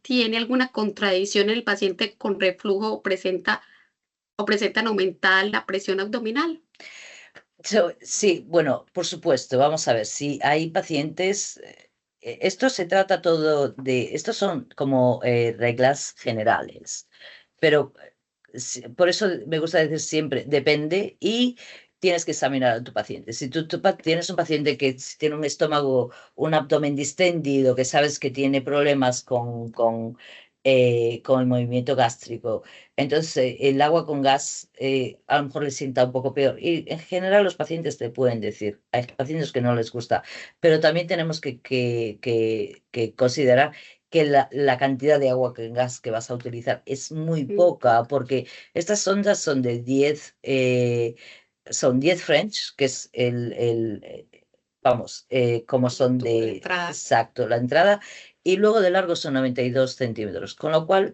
¿tiene alguna contradicción en el paciente con reflujo o presentan aumentada la presión abdominal? Sí, bueno, por supuesto, vamos a ver, si hay pacientes, esto se trata todo de, estos son como reglas generales, pero por eso me gusta decir siempre, depende y tienes que examinar a tu paciente. Si tienes un paciente que tiene un estómago, un abdomen distendido, que sabes que tiene problemas con el movimiento gástrico, entonces el agua con gas a lo mejor le sienta un poco peor. Y en general los pacientes te pueden decir, hay pacientes que no les gusta, pero también tenemos que considerar que la cantidad de agua con gas que vas a utilizar es muy Muy poca, poca. porque estas sondas son de 10, son 10 French, que es vamos, como El son tubo de de, entrada. exacto, la entrada, y luego de largo son 92 centímetros, con lo cual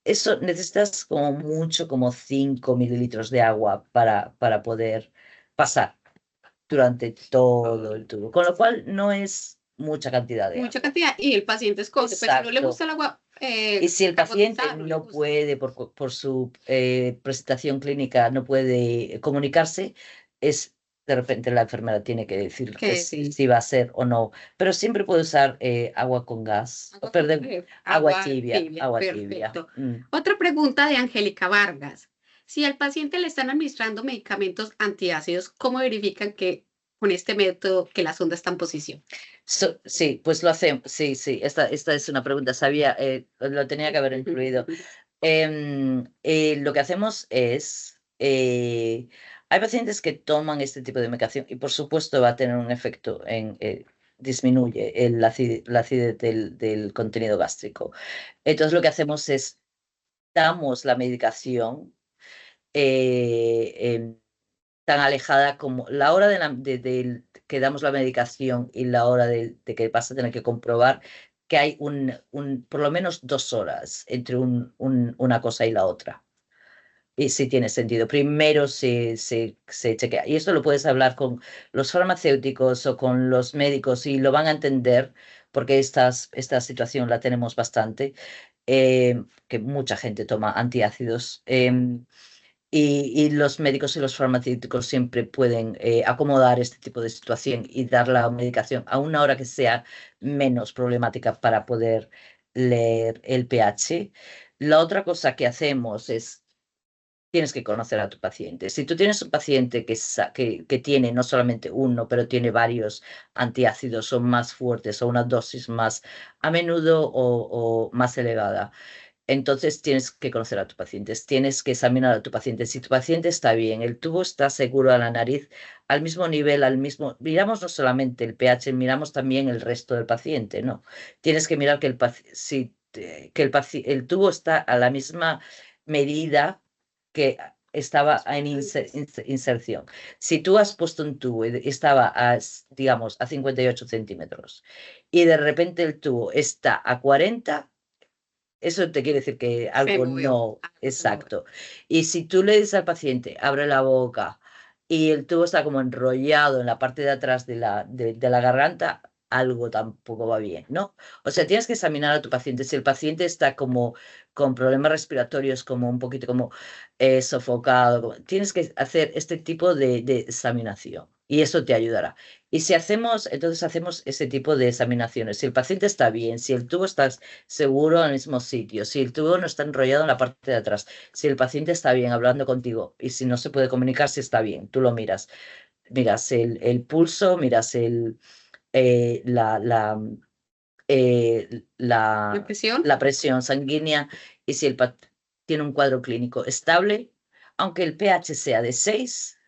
eso necesitas como mucho, como 5 mililitros de agua para poder pasar durante todo el tubo, con lo cual no es mucha cantidad de Mucha agua. cantidad y el paciente escoge. Pues si no le Exacto. gusta el agua Y si el paciente carbonizada, no le no gusta. puede, por su presentación clínica, no puede comunicarse, es de repente la enfermera tiene que decir Que sí. si va a ser o no. Pero siempre puede usar agua con gas, Agua, perdón, agua agua tibia, tibia. agua tibia. Perfecto. Otra pregunta de Angélica Vargas. Si al paciente le están administrando medicamentos antiácidos, ¿cómo verifican que con este método que la sonda está en posición? Sí, pues lo hacemos. Sí, sí, esta es una pregunta, sabía, lo tenía que haber incluido. Lo que hacemos es, hay pacientes que toman este tipo de medicación y por supuesto va a tener un efecto disminuye la acidez del contenido gástrico. Entonces lo que hacemos es, damos la medicación tan alejada como la hora que damos la medicación y la hora de que vas a tener que comprobar que hay por lo menos 2 horas entre una cosa y la otra. Y sí tiene sentido. Primero se chequea. Y esto lo puedes hablar con los farmacéuticos o con los médicos y lo van a entender porque esta situación la tenemos bastante, que mucha gente toma antiácidos. Y los médicos y los farmacéuticos siempre pueden acomodar este tipo de situación y dar la medicación a una hora que sea menos problemática para poder leer el pH. La otra cosa que hacemos es, tienes que conocer a tu paciente. Si tú tienes un paciente que tiene no solamente uno, pero tiene varios antiácidos o más fuertes o una dosis más a menudo o más elevada, entonces tienes que conocer a tu paciente, tienes que examinar a tu paciente. Si tu paciente está bien, el tubo está seguro a la nariz, al mismo nivel, miramos no solamente el pH, miramos también el resto del paciente, ¿no? Tienes que mirar que el tubo está a la misma medida que estaba en Antes. inserción. Si tú has puesto un tubo y estaba digamos, a 58 centímetros y de repente el tubo está a 40, eso te quiere decir que Se algo movió. no Algo se movió. exacto. Y si tú le dices al paciente, abre la boca y el tubo está como enrollado en la parte de atrás de la garganta, algo tampoco va bien, ¿no? O sea, tienes que examinar a tu paciente. Si el paciente está como con problemas respiratorios, como un poquito como sofocado, tienes que hacer este tipo de examinación y eso te ayudará. Y si entonces hacemos ese tipo de examinaciones. Si el paciente está bien, si el tubo está seguro en el mismo sitio, si el tubo no está enrollado en la parte de atrás, si el paciente está bien hablando contigo y si no se puede comunicar, si está bien, tú lo miras. Miras el pulso, miras eh, la, la, eh, ¿La la, impresión? la presión sanguínea y si tiene un cuadro clínico estable, aunque el pH sea de 6,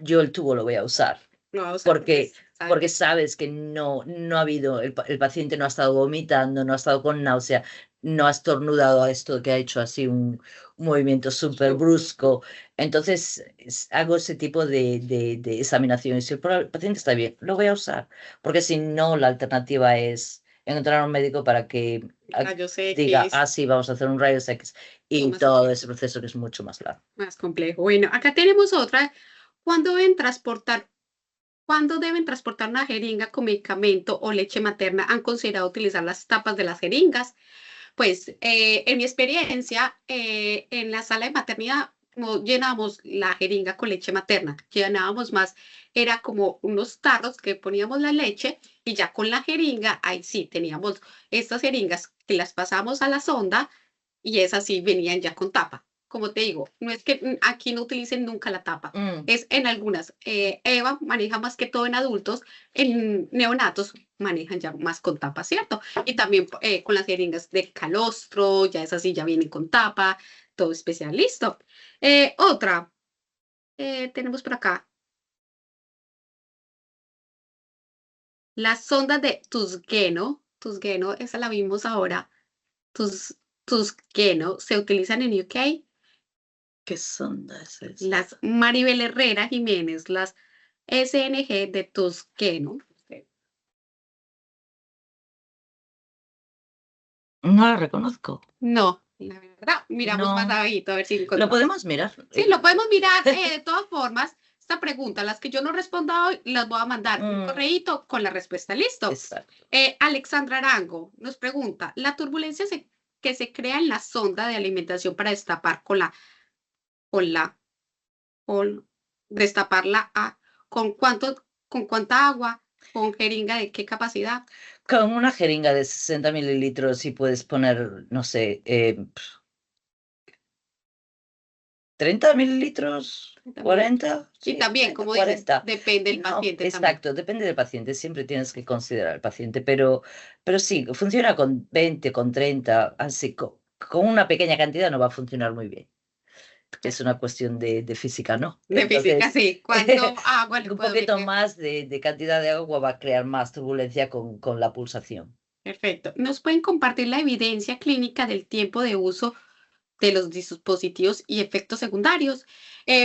yo el tubo lo voy a usar Lo va a usar porque porque es. sabe porque que sabes que no ha habido, el paciente no ha estado vomitando, no ha estado con náusea, no ha estornudado a esto que ha hecho así un movimiento súper brusco. Entonces hago ese tipo de examinación y si el paciente está bien, lo voy a usar, porque si no, la alternativa es encontrar a un médico para que rayos diga, X, ah, sí, vamos a hacer un rayos X todo y más todo complejo. ese proceso que es mucho más largo. Más complejo. Bueno, acá tenemos otra. ¿Cuándo deben transportar, cuándo deben transportar una jeringa con medicamento o leche materna? ¿Han considerado utilizar las tapas de las jeringas? Pues en mi experiencia, en la sala de maternidad no llenábamos la jeringa con leche materna, llenábamos más, era como unos tarros que poníamos la leche y ya con la jeringa, ahí sí, teníamos estas jeringas que las pasamos a la sonda y esas sí venían ya con tapa. Como te digo, no es que aquí no utilicen nunca la tapa, Mm. es en algunas. Eva maneja más que todo en adultos, en neonatos manejan ya más con tapa, ¿cierto? Y también con las jeringas de calostro, ya esas sí ya vienen con tapa, todo especial, listo. Otra, tenemos por acá, la sonda de Tusgueno, Tusgueno, esa la vimos ahora, Tusgueno, se utilizan en UK. ¿Qué sonda es esa? Las Maribel Herrera Jiménez, las SNG de Tusqueno. No la reconozco. No, la verdad, miramos más No. abajito a ver si Lo encontramos. podemos mirar. Sí, lo podemos mirar. De todas formas, esta pregunta, las que yo no responda hoy, las voy a mandar un Mm, correíto con la respuesta. ¿Listo? exacto. Alexandra Arango nos pregunta, ¿la turbulencia que se crea en la sonda de alimentación para destapar con la, con destaparla con con cuánta agua, con jeringa de qué capacidad? Con una jeringa de 60 mililitros y puedes poner, no sé, 30 mililitros, 30 ml. 40, Y sí, también, 30, como dices, 40. depende del No, paciente también. exacto, depende del paciente, siempre tienes que considerar al paciente, pero sí, funciona con 20, con 30, así, con una pequeña cantidad no va a funcionar muy bien. Es una cuestión de física, ¿no? De física, Entonces, sí. ¿Cuánto agua le un puedo poquito meter? más de cantidad de agua va a crear más turbulencia con la pulsación. Perfecto. ¿Nos pueden compartir la evidencia clínica del tiempo de uso de los dispositivos y efectos secundarios?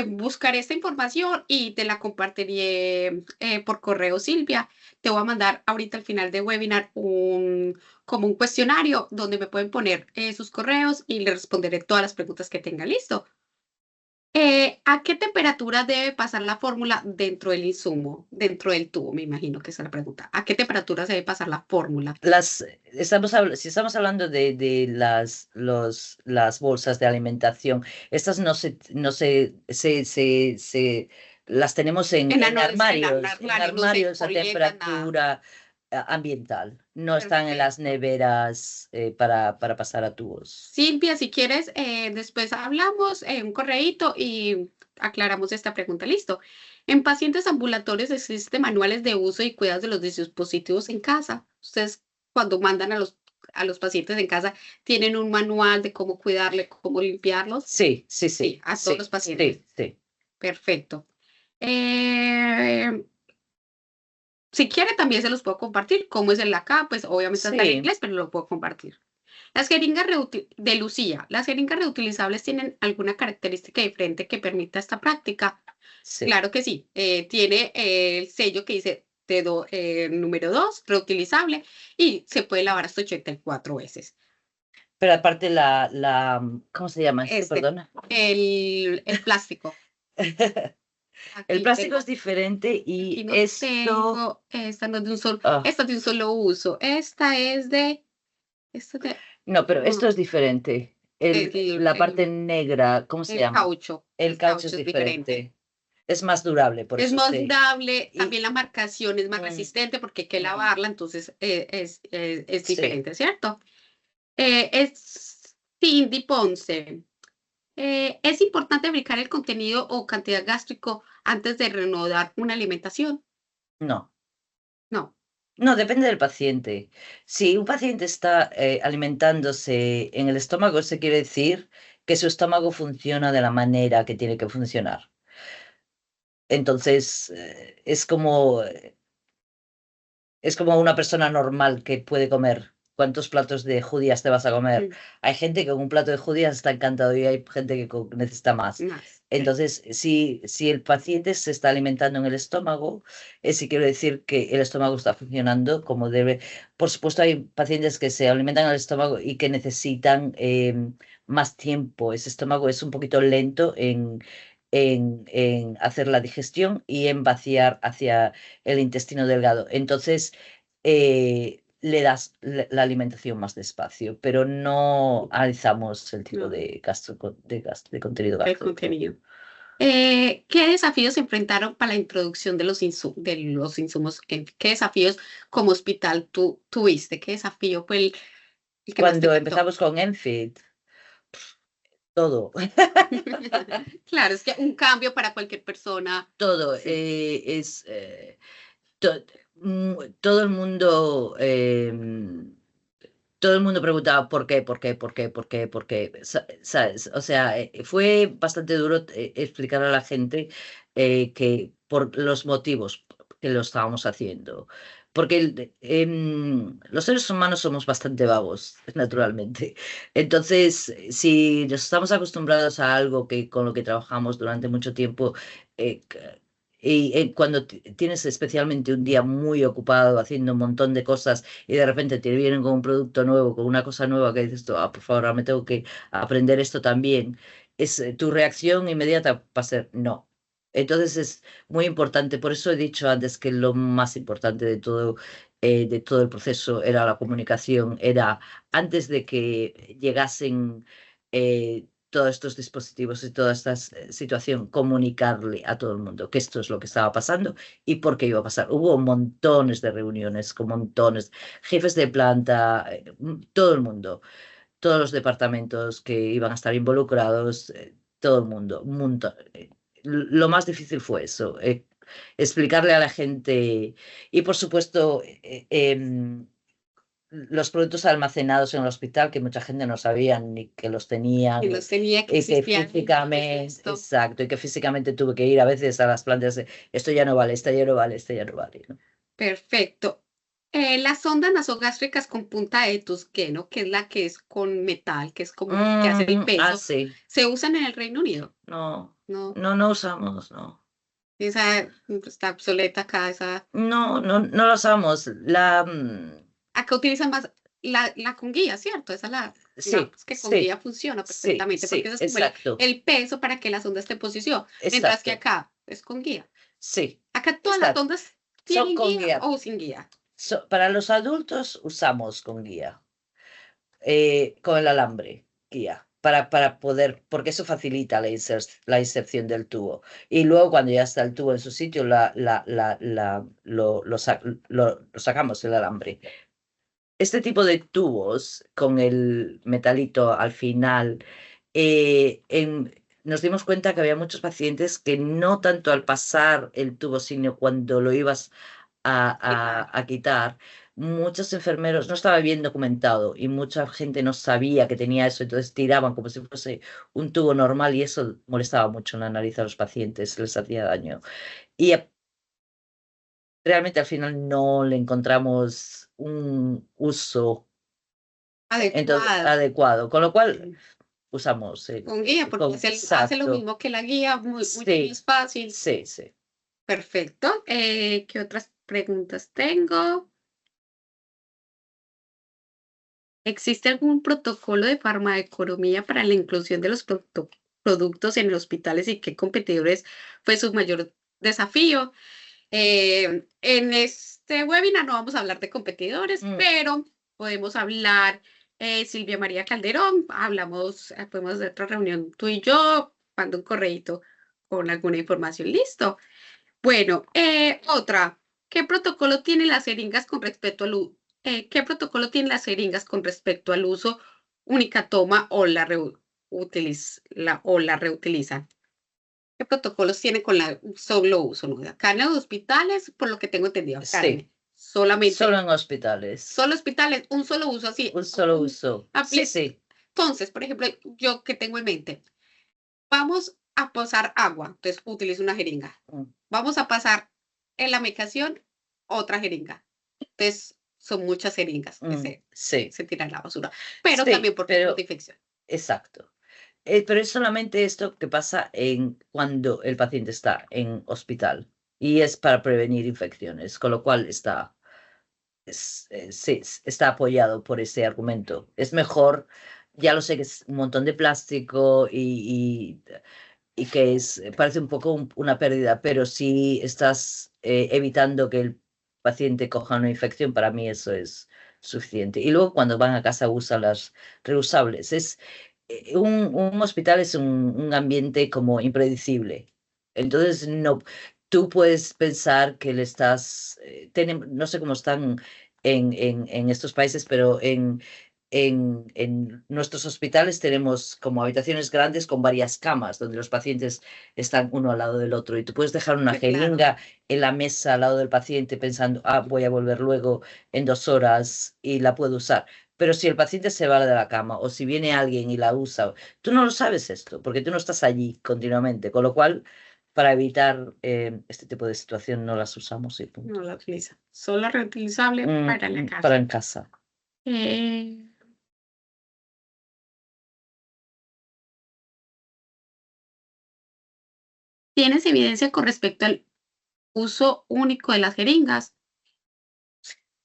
Buscaré esta información y te la compartiré por correo, Silvia. Te voy a mandar ahorita al final del webinar como un cuestionario donde me pueden poner sus correos y le responderé todas las preguntas que tengan. Listo. ¿A qué temperatura debe pasar la fórmula dentro del insumo, dentro del tubo? Me imagino que esa es la pregunta. ¿A qué temperatura se debe pasar la fórmula? Si estamos hablando de las bolsas de alimentación, estas las tenemos En en armario, no se armarios a calientan nada. temperatura ambiental, no están en las Perfecto. neveras para pasar a tubos. Silvia, si quieres, después hablamos un correíto y aclaramos esta pregunta. Listo. En pacientes ambulatorios existen manuales de uso y cuidados de los dispositivos en casa. Ustedes, cuando mandan a los pacientes en casa, tienen un manual de cómo cuidarle, cómo limpiarlos. Sí, sí, Sí, sí, a todos sí, los pacientes. sí, sí, Perfecto. Eh, si quiere, también se los puedo compartir. ¿Cómo es el acá? Pues obviamente está en sí, inglés, pero lo puedo compartir. Las jeringas de Lucía. ¿Las jeringas reutilizables tienen alguna característica diferente que permita esta práctica? sí. Claro que sí. Tiene el sello que dice número 2, reutilizable, y se puede lavar hasta 84 veces. Pero aparte ¿cómo se llama esto? Este, Perdona. el plástico. El Aquí plástico es tengo. diferente Aquí y no esto, tengo. Esta no es de un solo. ah, Esta es de un solo uso. Esta es de. Esta de. no, pero esto No, es diferente. el, La parte el, negra, ¿cómo se el llama? caucho. El El caucho es caucho es diferente. diferente. Es más durable, por Es eso más sé. durable, Y, también la marcación es más mm, resistente porque hay que mm, lavarla, entonces es sí. diferente, ¿cierto? Es Cindy Ponce. ¿Es importante verificar el contenido o cantidad gástrico antes de reanudar una alimentación? No. No. No, depende del paciente. Si un paciente está alimentándose en el estómago, eso quiere decir que su estómago funciona de la manera que tiene que funcionar. Entonces, es como Es como una persona normal que puede comer. ¿Cuántos platos de judías te vas a comer? Mm, Hay gente que con un plato de judías está encantado y hay gente que necesita más. más. Entonces, si el paciente se está alimentando en el estómago, sí quiero decir que el estómago está funcionando como debe. Por supuesto, hay pacientes que se alimentan en el estómago y que necesitan más tiempo. Ese estómago es un poquito lento en hacer la digestión y en vaciar hacia el intestino delgado. Entonces, le das la alimentación más despacio, pero no analizamos el tipo No, de contenido el gástrico. contenido. ¿Qué desafíos se enfrentaron para la introducción de los insumos? ¿Qué desafíos como hospital tú tuviste? ¿Qué desafío fue el que más te Cuando impactó? empezamos con Enfit, todo, Claro, es que un cambio para cualquier persona, todo sí, to- todo el mundo todo el mundo preguntaba por qué, por qué, por qué, por qué, por qué, ¿sabes? O sea, fue bastante duro explicar a la gente que por los motivos que lo estábamos haciendo. Porque los seres humanos somos bastante vagos, naturalmente. Entonces, si nos estamos acostumbrados a algo que con lo que trabajamos durante mucho tiempo, eh, y cuando tienes especialmente un día muy ocupado haciendo un montón de cosas y de repente te vienen con un producto nuevo, con una cosa nueva que dices tú, ah, por favor, ahora me tengo que aprender esto también, tu reacción inmediata va a ser no. Entonces es muy importante, por eso he dicho antes que lo más importante de todo el proceso era la comunicación, era antes de que llegasen todos estos dispositivos y toda esta situación, comunicarle a todo el mundo que esto es lo que estaba pasando y por qué iba a pasar. Hubo montones de reuniones con montones, jefes de planta, todo el mundo, todos los departamentos que iban a estar involucrados, todo el mundo, un montón. Lo más difícil fue eso, explicarle a la gente y por supuesto los productos almacenados en el hospital que mucha gente no sabía ni que los tenían y los tenía que y que existían físicamente, esto. exacto, y que físicamente tuve que ir a veces a las plantas de esto ya no vale, esto ya no vale, esto ya no vale, ¿no? Perfecto. Las sondas nasogástricas con punta de Tusqueno, que es la que es con metal, que es como que hace el peso, Sí, ¿se usan en el Reino Unido? no, No, no, no usamos, no. esa está obsoleta acá, No, no, no lo usamos. acá utilizan más la con guía, ¿cierto? Esa Sí, digamos que con sí, guía funciona sí, perfectamente, porque sí, eso es como exacto, el peso para que la sonda esté en posición, mientras que exacto, acá es con guía. sí, Acá todas las exacto. sondas Son tienen con guía guía. o sin guía. Para los adultos usamos con guía. Con el alambre, guía, para poder, porque eso facilita la inserción del tubo. Y luego cuando ya está el tubo en su sitio, lo sacamos el alambre. Este tipo de tubos con el metalito al final, nos dimos cuenta que había muchos pacientes que no tanto al pasar el tubo, sino cuando lo ibas Quitar. a quitar, muchos enfermeros no estaba bien documentado y mucha gente no sabía que tenía eso, entonces tiraban como si fuese un tubo normal y eso molestaba mucho en la nariz a los pacientes, les hacía daño. Y realmente al final no le encontramos un uso entonces, Adecuado. adecuado, con lo cual Sí. usamos Con guía, porque hace lo exacto. mismo que la guía, mucho Sí, más fácil. sí, sí. Perfecto. ¿Qué otras preguntas tengo? ¿Existe algún protocolo de farmacoeconomía para la inclusión de los productos en los hospitales y qué competidores fue su mayor desafío? En este webinar no vamos a hablar de competidores, Mm, pero podemos hablar, Silvia María Calderón, hablamos, podemos hacer otra reunión tú y yo, mando un correíto con alguna información, listo. Bueno, otra, ¿qué protocolo tienen las jeringas con respecto qué protocolo tienen las jeringas con respecto al uso única toma o o la reutilizan? ¿Qué protocolos tiene con la solo uso, no? Acá en los hospitales, por lo que tengo entendido, sí, Carmen, solo solamente, en hospitales, solo hospitales, un solo uso, así. un solo uso. Sí, sí. Entonces, por ejemplo, yo que tengo en mente, vamos a pasar agua, entonces utilizo una jeringa. Mm, Vamos a pasar en la medicación, otra jeringa. fuertes, son muchas jeringas que Sí, se tiran a la basura, pero sí, también por tipos de pero infección. exacto. Pero es solamente esto que pasa cuando el paciente está en hospital y es para prevenir infecciones, con lo cual sí, está apoyado por ese argumento. Es mejor, ya lo sé que es un montón de plástico y que parece un poco una pérdida, pero si estás evitando que el paciente coja una infección, para mí eso es suficiente. Y luego cuando van a casa usan las reusables. Un hospital es un ambiente como impredecible. Entonces, no, tú puedes pensar que le estás, no sé cómo están en estos países, pero en nuestros hospitales tenemos como habitaciones grandes con varias camas, donde los pacientes están uno al lado del otro. Y tú puedes dejar una Sí, claro, jeringa en la mesa al lado del paciente pensando, voy a volver luego en 2 horas y la puedo usar. Pero si el paciente se va de la cama o si viene alguien y la usa, tú no lo sabes esto, porque tú no estás allí continuamente. Con lo cual, para evitar este tipo de situación, no las usamos y punto. no la utiliza. Solo reutilizable para la Para casa. en casa. Eh, ¿Tienes evidencia con respecto al uso único de las jeringas?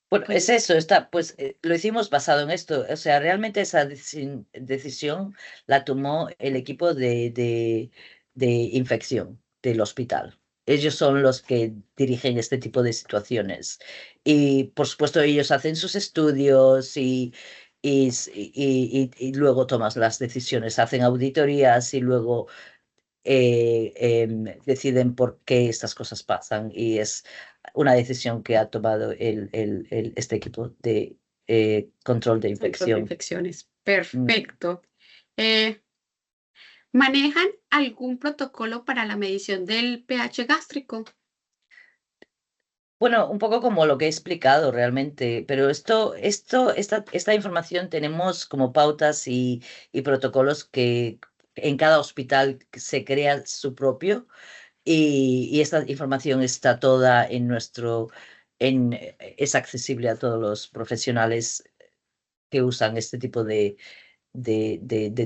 Bueno, es Pues eso, pues lo hicimos basado en esto. O sea, realmente esa decisión la tomó el equipo de infección del hospital. Ellos son los que dirigen este tipo de situaciones. Y por supuesto, ellos hacen sus estudios y luego tomas las decisiones, hacen auditorías y luego deciden por qué estas cosas pasan y es una decisión que ha tomado este equipo de control de control de infección. infecciones. Mm. Perfecto. Eh, ¿Manejan algún protocolo para la medición del pH gástrico? Bueno, un poco como lo que he explicado realmente, pero esta información tenemos como pautas y protocolos que en cada hospital se crea su propio. Y esta información está toda es accesible a todos los profesionales que usan este tipo de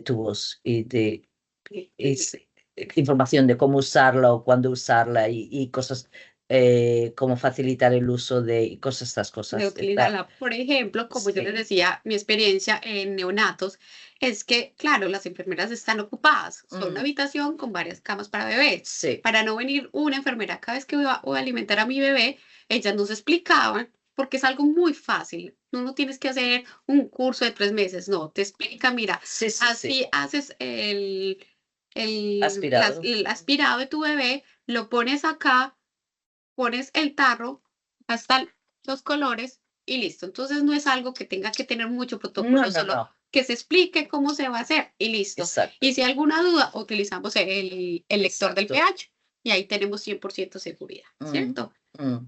tubos y es información de cómo usarla o cuándo usarla y cosas, cómo facilitar el uso de estas De cosas. utilizarla. Por ejemplo, como yo les Sí. decía, mi experiencia en neonatos es que, claro, las enfermeras están ocupadas. Son una Mm, habitación con varias camas para bebés. sí. Para no venir una enfermera cada vez que voy a alimentar a mi bebé, ellas nos explicaban, porque es algo muy fácil. No tienes que hacer un curso de 3 meses, no, te explica, mira, Sí, sí, sí. así haces Aspirado. el aspirado de tu bebé, lo pones acá, pones el tarro, hasta los colores y listo. Entonces no es algo que tenga que tener mucho No, protocolo, no, solo no. que se explique cómo se va a hacer y listo. Y Exacto. si hay alguna duda, utilizamos el lector del Exacto. pH y ahí tenemos 100% seguridad, Mm, ¿cierto? mm.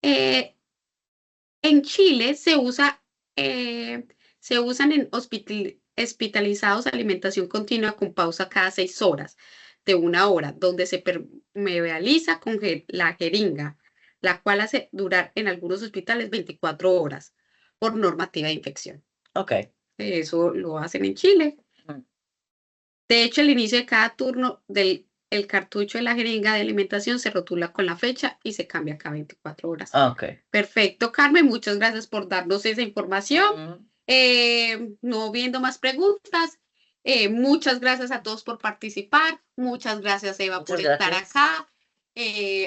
Eh, en Chile se usan en hospitalizados alimentación continua con pausa cada 6 horas, de 1 hora, donde se permeabiliza con la jeringa, la cual hace durar en algunos hospitales 24 horas por normativa de infección. Ok. Eso lo hacen en Chile. Mm. De hecho, al inicio de cada turno del el cartucho de la jeringa de alimentación se rotula con la fecha y se cambia cada 24 horas. Ok. Perfecto, Carmen, muchas gracias por darnos esa información. Mm. No viendo más preguntas, muchas gracias a todos por participar. Muchas gracias, Eva, por Muchas estar gracias. acá.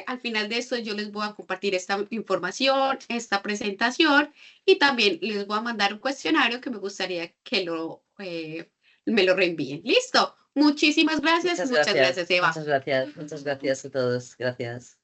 Al final de esto, yo les voy a compartir esta información, esta presentación y también les voy a mandar un cuestionario que me gustaría que me lo reenvíen. Listo. Muchísimas gracias. Muchas Muchas gracias. gracias, Eva. Muchas gracias. Muchas gracias a todos. Gracias.